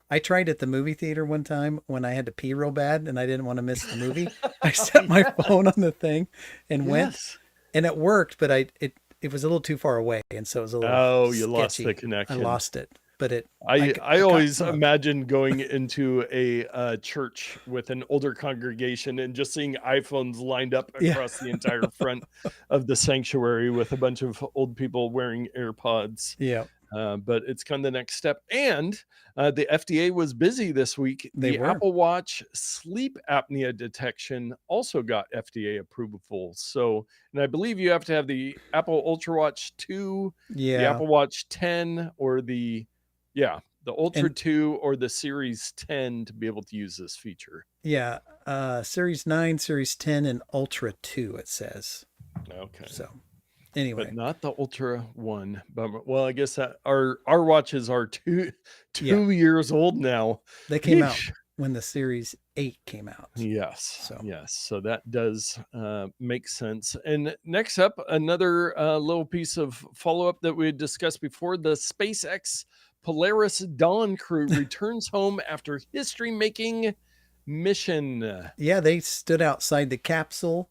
I tried at the movie theater one time when I had to pee real bad and I didn't want to miss the movie. I set my phone on the thing and went, Yes. and it worked, but it was a little too far away, and so it was a little Oh, you lost sketchy. the connection. I lost it, but I got always some of it. imagine going into a church with an older congregation and just seeing iPhones lined up Yeah. across the entire front of the sanctuary with a bunch of old people wearing AirPods. Yeah, But it's kind of the next step. And the FDA was busy this week. They The were. Apple Watch sleep apnea detection also got FDA approval. So, and I believe you have to have the Apple Ultra Watch 2, the yeah. Apple Watch 10, or the Ultra And 2 or the Series 10 to be able to use this feature. yeah, Series 9, Series 10, and Ultra 2, it says. Okay. So anyway, But not the Ultra 1. Bummer. Well, I guess that our watches are two Yeah. years old now. they came out Yeesh. when the Series 8 came out. Yes. So. Yes. So that does make sense. And next up, another little piece of follow up that we had discussed before: the SpaceX Polaris Dawn crew returns home after history making mission. Yeah, they stood outside the capsule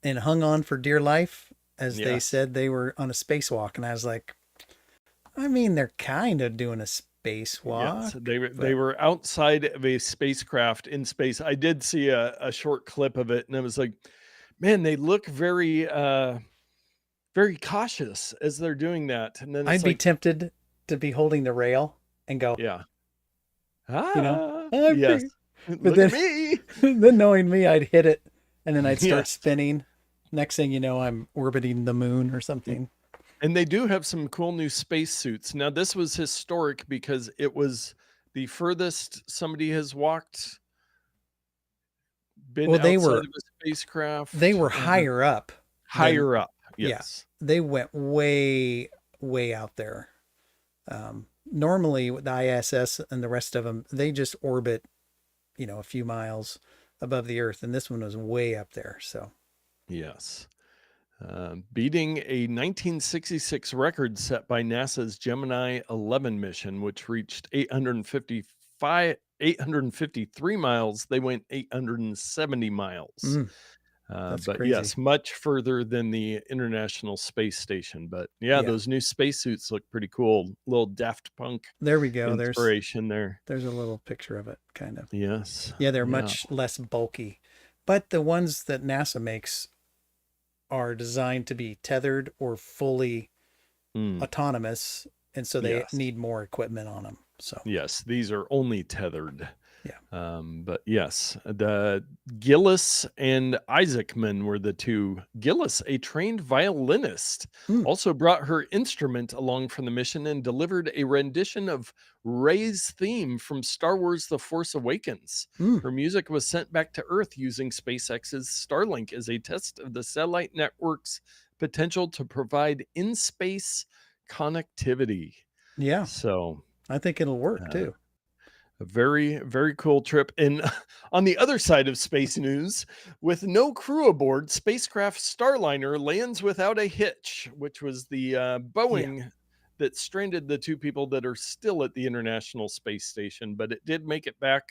and hung on for dear life as they Yes. said they were on a spacewalk. And I was like, I mean, they're kind of doing a spacewalk. Yes, they were outside of a spacecraft in space. I did see a short clip of it, and I was like, man, they look very very cautious as they're doing that. And then it's I'd be like, tempted to be holding the rail and go, yeah. you know, Yes. but Look then, at me. then knowing me, I'd hit it and then I'd start Yes. spinning. Next thing you know, I'm orbiting the moon or something. And they do have some cool new space suits. Now, this was historic because it was the furthest somebody has walked, been Well, they outside were- of a spacecraft. They were higher up. Higher up. yeah. Yes. They went way, way out there. Normally with the ISS and the rest of them, they just orbit, a few miles above the Earth. And this one was way up there. So Yes. Beating a 1966 record set by NASA's Gemini 11 mission, which reached 853 miles. They went 870 miles. That's But crazy. yes, much further than the International Space Station. But yeah, Yeah. those new spacesuits look pretty cool. Little Daft Punk There we go. inspiration there. There's a little picture of it, kind of. Yes. Yeah, they're much less bulky. But the ones that NASA makes are designed to be tethered or fully autonomous. And so they Yes. need more equipment on them. So Yes, these are only tethered. Yeah. But yes, the Gillis and Isaacman were the two. Gillis, a trained violinist, also brought her instrument along for the mission and delivered a rendition of Rey's theme from Star Wars The Force Awakens. Her music was sent back to Earth using SpaceX's Starlink as a test of the satellite network's potential to provide in-space connectivity. Yeah. So I think it'll work too. a very, very cool trip. And on the other side of space news, with no crew aboard, spacecraft Starliner lands without a hitch, which was the Boeing that stranded the two people that are still at the International Space Station. But it did make it back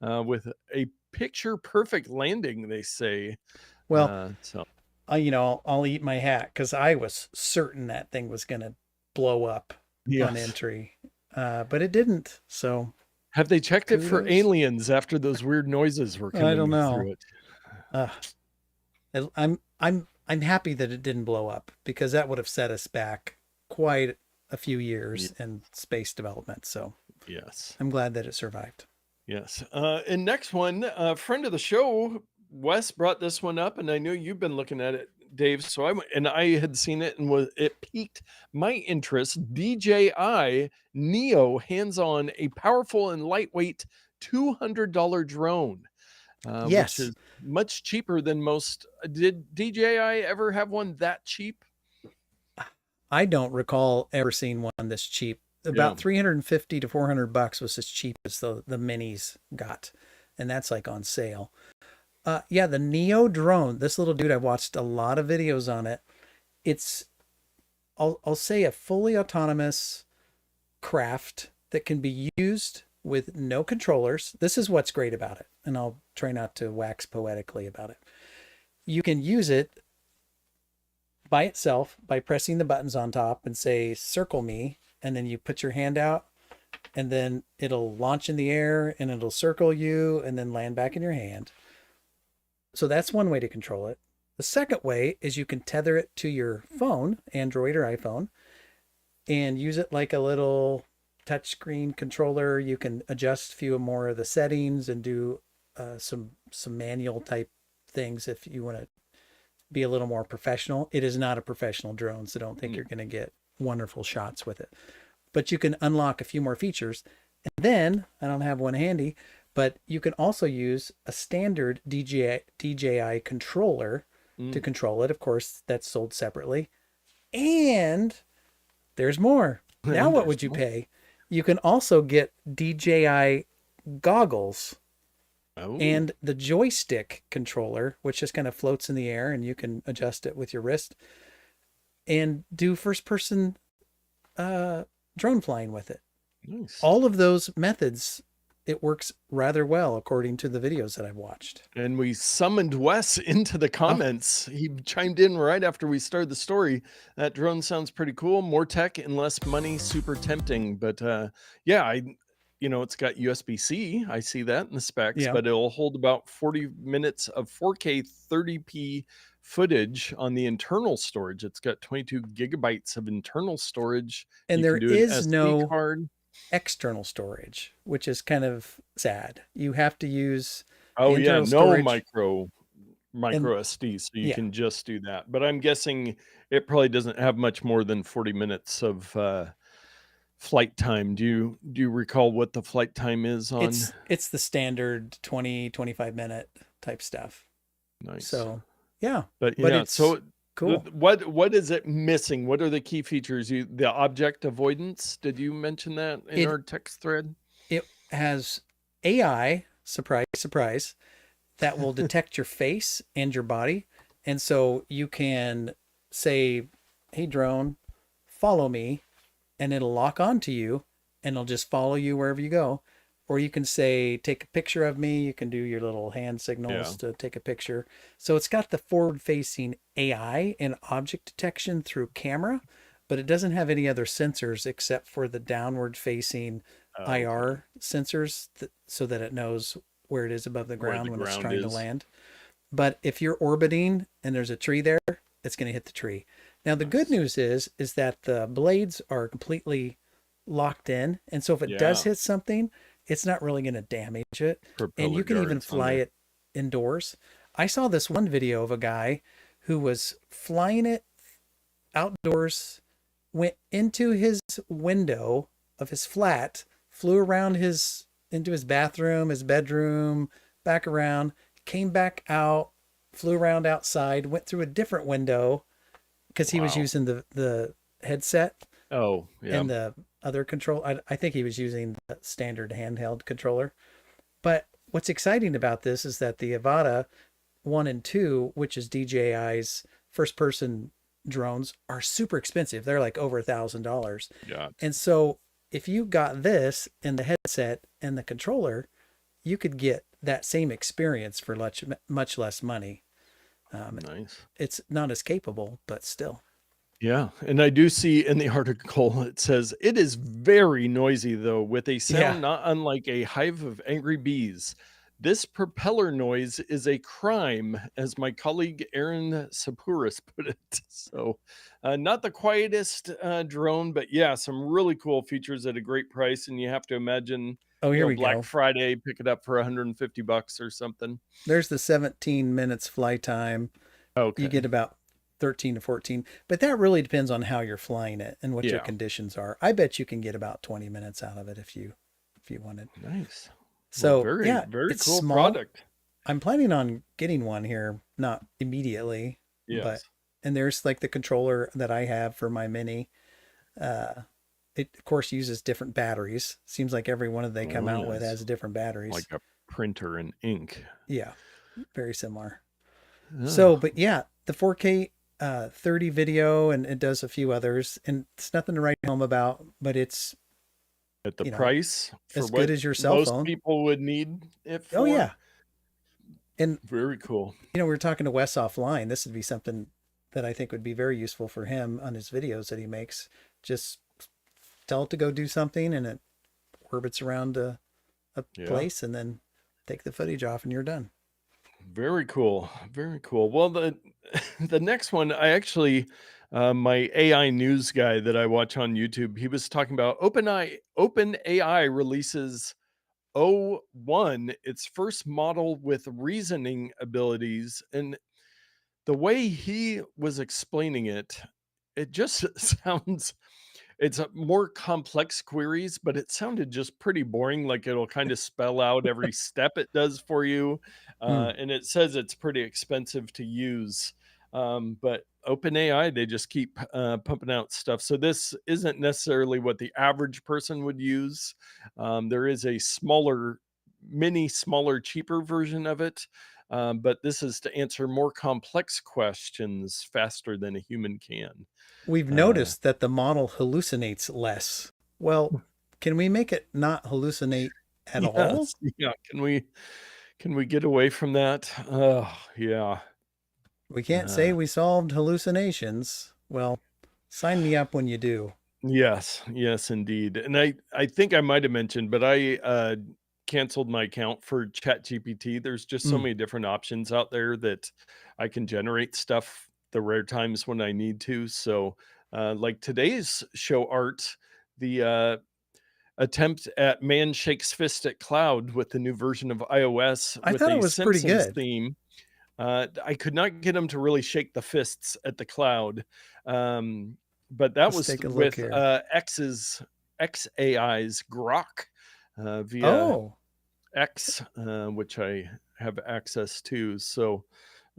with a picture perfect landing, they say. Well, I'll eat my hat because I was certain that thing was going to blow up on Yes. entry, but it didn't. So Have they checked it for Kudos. aliens after those weird noises were coming I don't know. through it? I'm happy that it didn't blow up, because that would have set us back quite a few years in space development. So Yes. I'm glad that it survived. Yes. And next one, a friend of the show, Wes, brought this one up, and I know you've been looking at it, Dave. So I had seen it, and it piqued my interest. DJI Neo hands-on, a powerful and lightweight $200 drone, Yes. which is much cheaper than most. Did DJI ever have one that cheap? I don't recall ever seeing one this cheap. About 350 to $400 was as cheap as the minis got, and that's like on sale. Yeah, the Neo drone, this little dude, I've watched a lot of videos on it. It's, I'll say, a fully autonomous craft that can be used with no controllers. This is what's great about it, and I'll try not to wax poetically about it. You can use it by itself by pressing the buttons on top and say, circle me, and then you put your hand out, and then it'll launch in the air and it'll circle you and then land back in your hand. So that's one way to control it. The second way is you can tether it to your phone, Android or iPhone, and use it like a little touchscreen controller. You can adjust a few more of the settings and do some manual type things if you want to be a little more professional. It is not a professional drone, so don't think you're going to get wonderful shots with it. But you can unlock a few more features. And then, I don't have one handy, but you can also use a standard DJI controller to control it. Of course, that's sold separately. And there's more. Now what would you pay? You can also get DJI goggles and the joystick controller, which just kind of floats in the air and you can adjust it with your wrist and do first person drone flying with it. Nice. All of those methods, it works rather well according to the videos that I've watched. And we summoned Wes into the comments. He chimed in right after we started the story. That drone sounds pretty cool. More tech and less money, super tempting. But yeah, it's got USB-C. I see that in the specs, but it'll hold about 40 minutes of 4K 30p footage on the internal storage. It's got 22 gigabytes of internal storage. And You there can do an is SD no card. external storage, which is kind of sad. You have to use no storage. micro SD, so you can just do that. But I'm guessing it probably doesn't have much more than 40 minutes of flight time. Do you recall what the flight time is on? It's the standard 20-25 minute type stuff. Nice. So yeah, but it's so cool. What is it missing? What are the key features? The object avoidance, did you mention that in our text thread? It has AI, surprise, that will detect your face and your body. And so you can say, hey drone, follow me, and it'll lock onto you and it'll just follow you wherever you go. Or you can say, take a picture of me. You can do your little hand signals to take a picture. So it's got the forward-facing AI and object detection through camera, but it doesn't have any other sensors except for the downward-facing IR sensors so that it knows where it is above the ground when it's trying to land. But if you're orbiting and there's a tree there, it's going to hit the tree. Now, the good news is that the blades are completely locked in. And so if it does hit something, it's not really going to damage it. And you can even fly it indoors. I saw this one video of a guy who was flying it outdoors, went into his window of his flat, flew around into his bathroom, his bedroom, back around, came back out, flew around outside, went through a different window because he was using the headset. And the other control. I think he was using the standard handheld controller. But what's exciting about this is that the Avata 1 and 2, which is DJI's first person drones, are super expensive. They're like over $1,000. Yeah. And so if you got this and the headset and the controller, you could get that same experience for much less money. Nice. It's not as capable, but still. Yeah, and I do see in the article, it says, "It is very noisy, though, with a Yeah. sound not unlike a hive of angry bees. This propeller noise is a crime," as my colleague Aaron Sapouris put it. So, not the quietest drone, but yeah, some really cool features at a great price. And you have to imagine, Oh, here we Black go. Friday, pick it up for $150 or something. There's the 17 minutes flight time. You get Okay. about 13 to 14, but that really depends on how you're flying it and what your Yeah. conditions are. I bet you can get about 20 minutes out of it if you wanted. Nice. Well, So very, yeah, very it's cool small. product. I'm planning on getting one here, not immediately, but Yes. and there's like the controller that I have for my Mini. Uh, it of course uses different batteries. Seems like every one that they come Oh, out with yes. has different batteries. Like a printer and ink. Yeah, very similar. So, Ugh. but yeah, the 4K 30 video, and it does a few others, and it's nothing to write home about, but it's, At the you know, price for as good what as your cell most phone. people would need it Oh for. yeah. And Very cool. we were talking to Wes offline. This would be something that I think would be very useful for him on his videos that he makes. Just tell it to go do something, and it orbits around a Yeah. place, and then take the footage off, and you're done. Very cool. Very cool. Well, the the next one, I actually my AI news guy that I watch on YouTube, he was talking about OpenAI releases O1, its first model with reasoning abilities. And the way he was explaining it, it just sounds it's a more complex queries, but it sounded just pretty boring. Like it'll kind of spell out every step it does for you, Hmm. and it says it's pretty expensive to use. But OpenAI, they just keep pumping out stuff. So this isn't necessarily what the average person would use. There is a smaller, cheaper version of it. But this is to answer more complex questions faster than a human can. We've Uh, noticed that the model hallucinates less. Well, can we make it not hallucinate at all? Yes, yeah, can we get away from that? Oh, yeah. We can't say Uh, we solved hallucinations. Well, sign me up when you do. yes, yes, indeed. And I think I might have mentioned, but I canceled my account for ChatGPT. There's just so Mm. many different options out there that I can generate stuff the rare times when I need to. So, like today's show art, the attempt at man shakes fist at cloud with the new version of iOS I with thought it a was pretty Simpsons good. theme. I could not get him to really shake the fists at the cloud, but that Let's was take a look with here. XAI's Grok via Oh, X, which I have access to. So,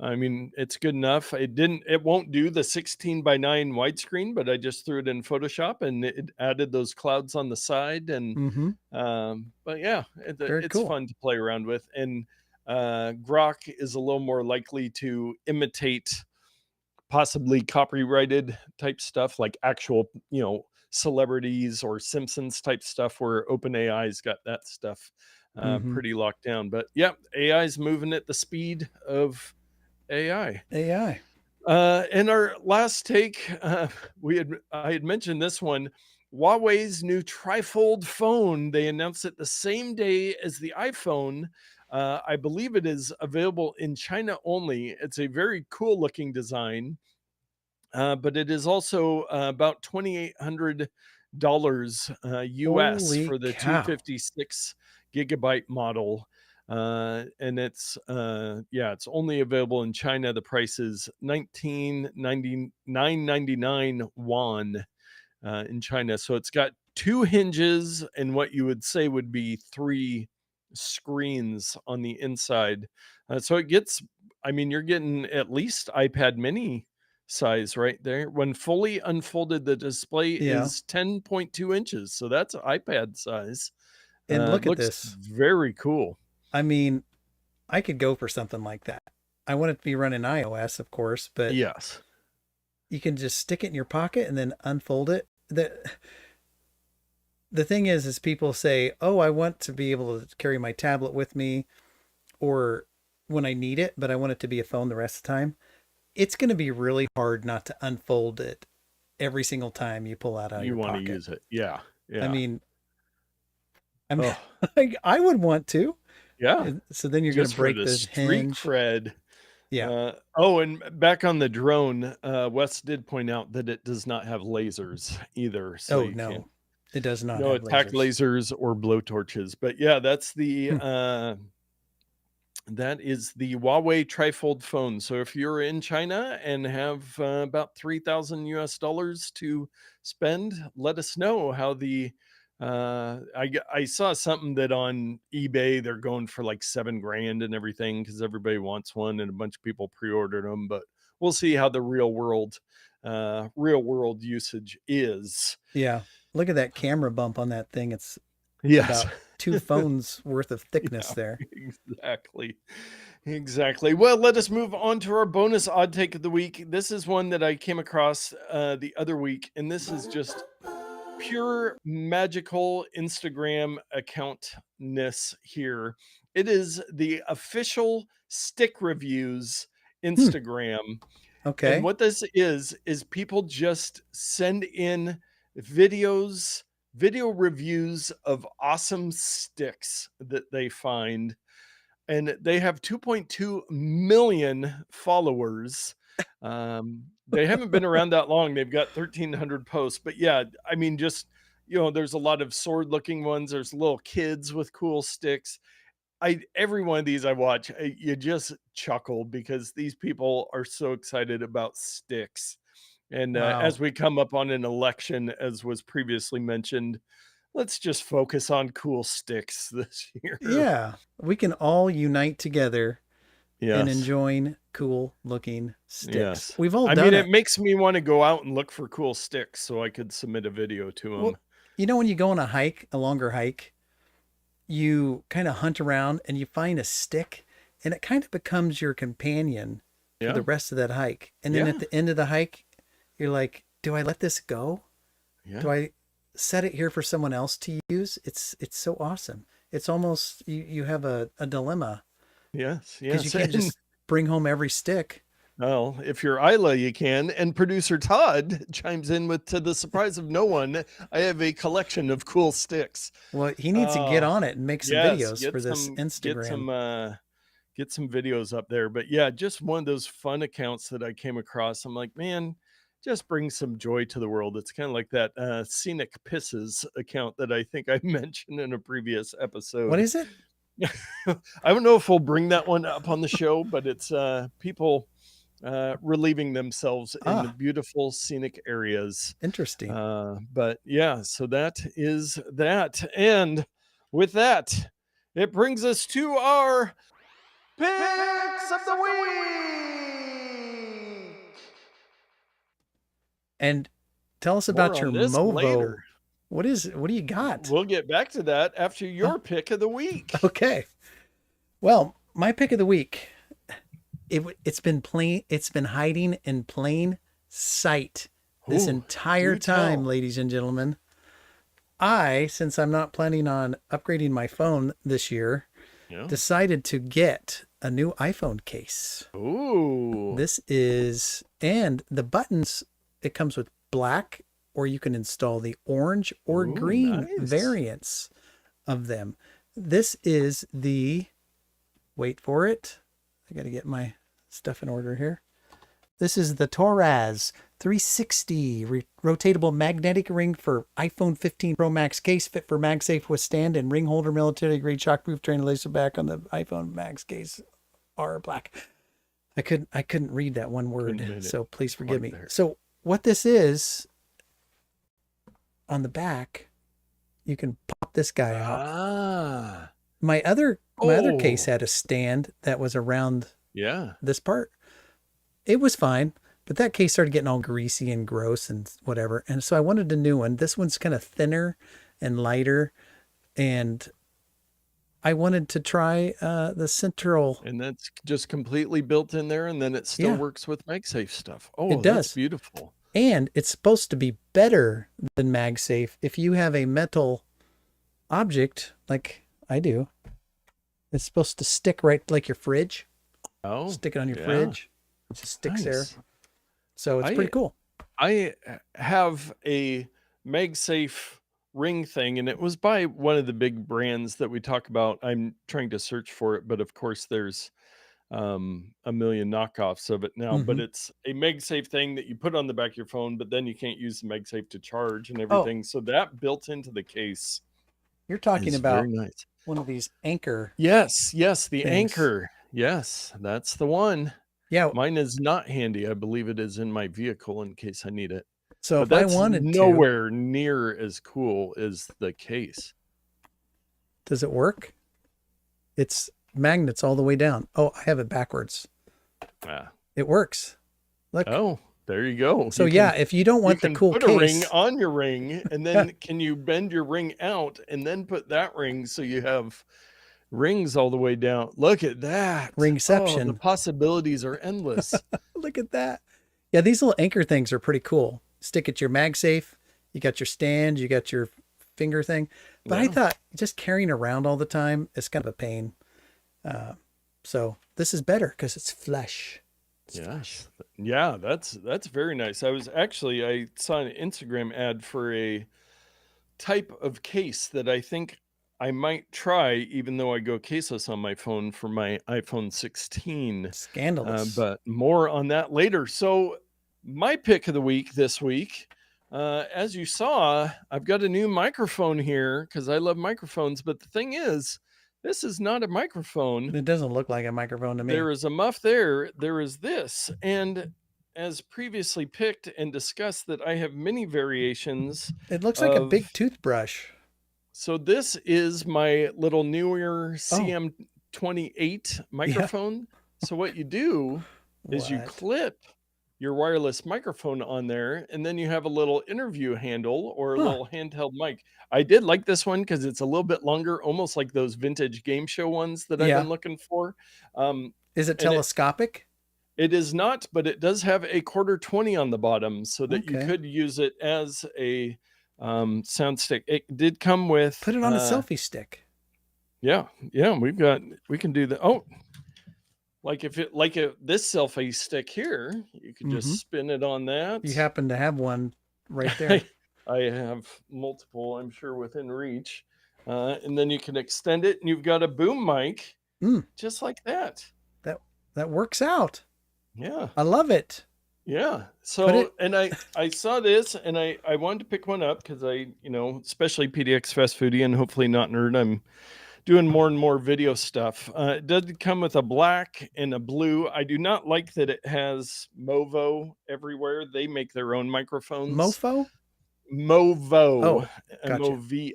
I mean, it's good enough. It won't do the 16:9 widescreen, but I just threw it in Photoshop and it added those clouds on the side. And, mm-hmm. but yeah, Very it's cool. fun to play around with. And Grok is a little more likely to imitate possibly copyrighted type stuff like actual, celebrities or Simpsons type stuff where OpenAI's got that stuff Mm-hmm. pretty locked down. But yeah, AI is moving at the speed of AI. AI. In our last take, I had mentioned this one. Huawei's new trifold phone. They announced it the same day as the iPhone. I believe it is available in China only. It's a very cool looking design, but it is also about $2,800 US Holy for the cow. 256 gigabyte model. And it's only available in China. The price is 1999 won in China. So it's got two hinges and what you would say would be three screens on the inside. So it gets, I mean, you're getting at least iPad mini size right there. When fully unfolded, the display Yeah. is 10.2 inches. So that's iPad size. And look at Looks this. very cool. I mean, I could go for something like that. I want it to be running iOS, of course, but Yes. you can just stick it in your pocket and then unfold it. The thing is people say, "Oh, I want to be able to carry my tablet with me or when I need it, but I want it to be a phone the rest of the time." It's going to be really hard not to unfold it every single time you pull out of You your want pocket. to use it. Yeah. Yeah. I mean, I'm Oh, like, I would want to. yeah. So then you're going to Just for break the the street hinge. cred. Yeah. Oh, and back on the drone, Wes did point out that it does not have lasers either. So Oh, you can't, no, it does not no have attack lasers. lasers or blowtorches. But yeah, that's the Hmm. that is the Huawei trifold phone. So if you're in China and have about 3,000 US dollars to spend, let us know how the I saw something that on eBay they're going for like 7 grand and everything because everybody wants one and a bunch of people pre-ordered them, but we'll see how the real world usage is. Yeah. Look at that camera bump on that thing. It's Yes. about 2 phones worth of thickness Yeah, there. exactly. Exactly. Well, let us move on to our bonus odd take of the week. This is one that I came across the other week, and this is just pure magical Instagram accountness here. It is the official stick reviews Instagram. And Okay. what this is people just send in videos, video reviews of awesome sticks that they find. And they have 2.2 million followers. They haven't been around that long. They've got 1,300 posts. But yeah, I mean, just, there's a lot of sword looking ones. There's little kids with cool sticks. Every one of these I watch, you just chuckle because these people are so excited about sticks. And Wow. as we come up on an election, as was previously mentioned, let's just focus on cool sticks this year. Yeah. We can all unite together in Yes. enjoying cool looking sticks. Yes. We've all I done mean, it. it makes me want to go out and look for cool sticks so I could submit a video to them. Well, when you go on a hike, a longer hike, you kind of hunt around and you find a stick and it kind of becomes your companion for Yeah. the rest of that hike. And then Yeah. at the end of the hike, you're like, do I let this go? Yeah. Do I set it here for someone else to use? It's so awesome. It's almost, you have a dilemma Yes. because Yes. you can't And, just bring home every stick. well, if you're Isla, you can. And producer Todd chimes in with, to the surprise of no one, I have a collection of cool sticks. Well, he needs to get on it and make some videos for this Instagram. Get some videos up there. But yeah, just one of those fun accounts that I came across. I'm like, man, just bring some joy to the world. It's kind of like that Scenic Pisses account that I think I mentioned in a previous episode. What is it? I don't know if we'll bring that one up on the show, but it's people relieving themselves in beautiful scenic areas. Interesting. But yeah, so that is that. And with that, it brings us to our picks of the week. And tell us about More your on this Movo. later. What do you got? We'll get back to that after your pick of the week. Okay. Well, my pick of the week, it's been hiding in plain sight this Ooh, entire do tell. time, ladies and gentlemen. Since I'm not planning on upgrading my phone this year, Yeah. decided to get a new iPhone case. Ooh. And the buttons, it comes with black, or you can install the orange or Ooh, green nice. variants of them. This is wait for it. I got to get my stuff in order here. This is the TORRAS 360 rotatable magnetic ring for iPhone 15 Pro Max case, fit for MagSafe withstand and ring holder, military grade shockproof, train laser back on the iPhone Max case are black. I couldn't read that one word, so please forgive me. There. So what this is, on the back, you can pop this guy out. Ah. My other case had a stand that was around Yeah. this part. It was fine, but that case started getting all greasy and gross and whatever. And so I wanted a new one. This one's kind of thinner and lighter, and I wanted to try the central. And that's just completely built in there, and then it still Yeah. works with MagSafe stuff. Oh, It does. That's beautiful. And it's supposed to be better than MagSafe if you have a metal object like I do. It's supposed to stick right like your fridge. Oh, Stick it on your yeah. fridge. It just sticks there. Nice. So it's pretty cool. I have a MagSafe ring thing, and it was by one of the big brands that we talk about. I'm trying to search for it, but of course there's a million knockoffs of it now. But Mhm. it's a MagSafe thing that you put on the back of your phone, but then you can't use the MagSafe to charge and Oh, everything. So that built into the case you're talking is very about nice. one of these anchor Yes, yes, the things. Anchor. Yes, that's the one. Yeah. Mine is not handy. I believe it is in my vehicle in case I need it. So But if I that's wanted to, nowhere near as cool as the case. does it work? It's magnets all the way down. Oh, I have it backwards. Ah. It works. Look. Oh, there you go. So You yeah, can, if you don't want the cool put a ring case, on your ring, and then can you bend your ring out and then put that ring so you have rings all the way down? Look at that. Oh, Ringception. the possibilities are endless. Look at that. Yeah, these little anchor things are pretty cool. Stick it your MagSafe. You got your stand. You got your finger thing. But I Yeah. thought just carrying around all the time is kind of a pain. So this is better because it's flesh. It's flesh. Yeah, that's very nice. I saw an Instagram ad for a type of case that I think I might try, even though I go caseless on my phone for my iPhone 16. Scandalous. But more on that later. So my pick of the week this week, as you saw, I've got a new microphone here because I love microphones. But the thing is, this is not a microphone. It doesn't look like a microphone to me. There is a muff there. There is this. And as previously picked and discussed, that I have many variations. It looks like a big toothbrush. So this is my little newer CM28 microphone. So what you do is you clip your wireless microphone on there, and then you have a little interview handle or a little handheld mic. I did like this one because it's a little bit longer, almost like those vintage game show ones that I've been looking for. Is it telescopic? It is not, but it does have a 1/4-20 on the bottom so that you could use it as a sound stick. It did come with, put it on a selfie stick. Yeah, we can do that. Oh, like this selfie stick here, you could just spin it on that. You happen to have one right there. I have multiple, I'm sure, within reach. And then you can extend it, and you've got a boom mic, just like that. That works out. Yeah, I love it. Yeah. So, and I saw this, and I wanted to pick one up because especially PDX Fast Foodie and hopefully not nerd, I'm doing more and more video stuff. It does come with a black and a blue. I do not like that it has Movo everywhere. They make their own microphones. Movo? Movo. Oh, gotcha.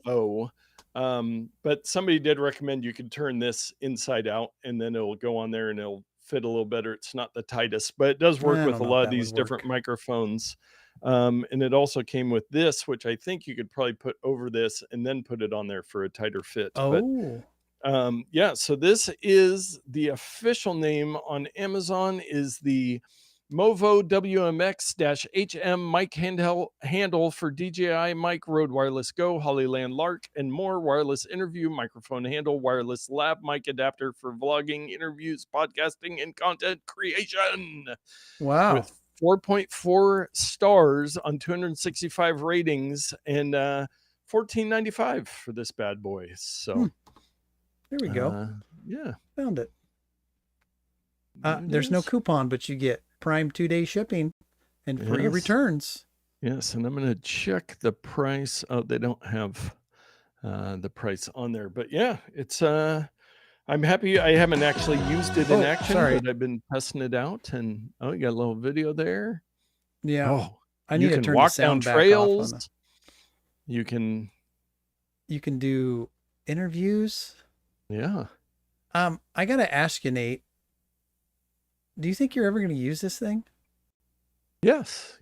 Movo. But somebody did recommend you could turn this inside out, and then it'll go on there and it'll fit a little better. It's not the tightest, but it does work with a lot of these different microphones. And it also came with this, which I think you could probably put over this and then put it on there for a tighter fit. Oh, but, yeah. So this is the official name on Amazon is the Movo WMX-HM mic handle for DJI mic, Rode Wireless Go, Hollyland, Lark, and more. Wireless interview microphone handle, wireless lab mic adapter for vlogging, interviews, podcasting, and content creation. Wow. With 4.4 stars on 265 ratings and $14.95 for this bad boy. So there we go. Yeah. Found it. There's no coupon, but you get Prime 2-day shipping and free returns. Yes, and I'm going to check the price. Oh, they don't have the price on there, but yeah, it's I'm happy. I haven't actually used it in action, but I've been testing it out, and you got a little video there. Yeah. Oh, I need to turn walk the sound down back trails. off You can do interviews. Yeah. I got to ask you, Nate, do you think you're ever going to use this thing? Yes.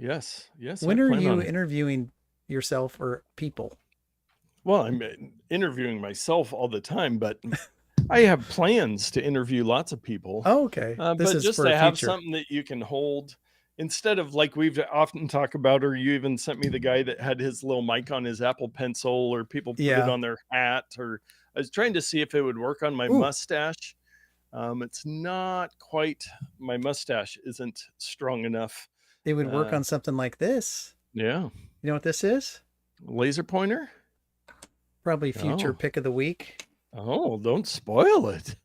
When are you interviewing yourself or people? Well, I'm interviewing myself all the time, but I have plans to interview lots of people. Oh, okay. But just to have something that you can hold instead of like we've often talked about, or you even sent me the guy that had his little mic on his Apple Pencil, or people put it on their hat, or I was trying to see if it would work on my mustache. It's not quite, my mustache isn't strong enough it would work on something like this. Yeah. You know what this is? Laser pointer? Probably future Oh. pick of the week. Oh, don't spoil it.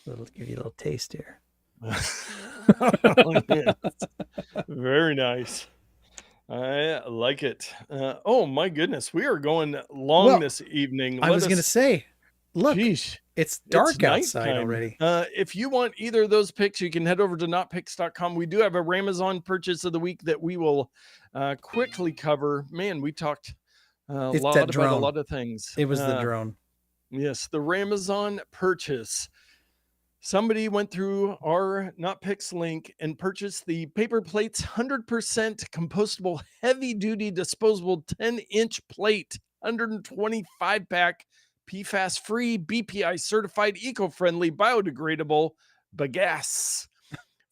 It'll give you a little taste here. Yes. Very nice. I like it. Oh my goodness, we are going long Well, this evening. I was going to say, look, Sheesh, it's dark outside nighttime. already. If you want either of those picks, you can head over to notpicks.com. We do have a Ramazon purchase of the week that we will quickly cover. Man, we talked It's lot that about a drone. lot of things. It was the drone. Yes, the Ramazon purchase. Somebody went through our Not Picks link and purchased the Paper Plates 100% compostable heavy-duty disposable 10-inch plate, 125-pack, PFAS-free, BPI certified, eco-friendly, biodegradable bagasse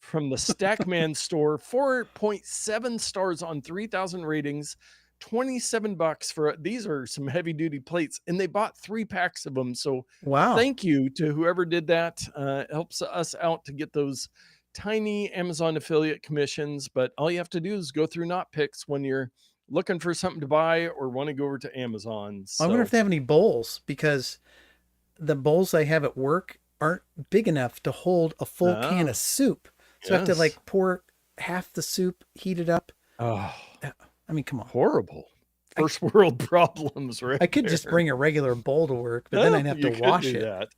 from the Stackman store. 4.7 stars on 3,000 ratings. $27 for these are some heavy duty plates, and they bought 3 packs of them. So Wow. thank you to whoever did that. It helps us out to get those tiny Amazon affiliate commissions. But all you have to do is go through Not Picks when you're looking for something to buy or want to go over to Amazon. I wonder if they have any bowls, because the bowls I have at work aren't big enough to hold a full can of soup. So I have to like pour half the soup, heat it up. Oh, I mean, come on. horrible. First world problems, right? I could just bring a regular bowl to work, but then I'd have to wash it. That.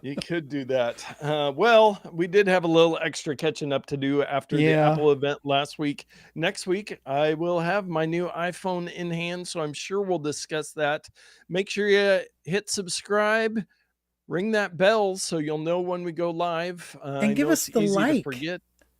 You could do that. Well, we did have a little extra catching up to do after the Apple event last week. Next week, I will have my new iPhone in hand, so I'm sure we'll discuss that. Make sure you hit subscribe, ring that bell so you'll know when we go live. And give us the like.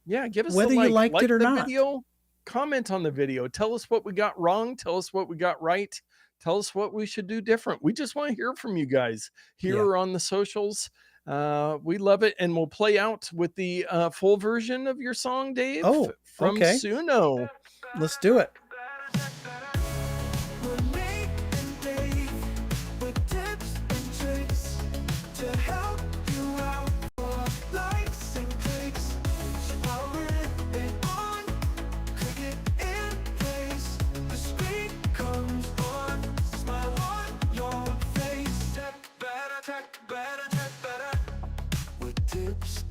Yeah, give us whether the like. you liked it or the not. Video, comment on the video. Tell us what we got wrong. Tell us what we got right. Tell us what we should do different. We just want to hear from you guys here or on the socials. We love it. And we'll play out with the full version of your song, Dave, from Suno. Let's do it. We're Nate and Dave with tips and tricks to help you out for likes and clicks. Power it on, click it in place. The screen comes on, smile on your face. Tech better, with tips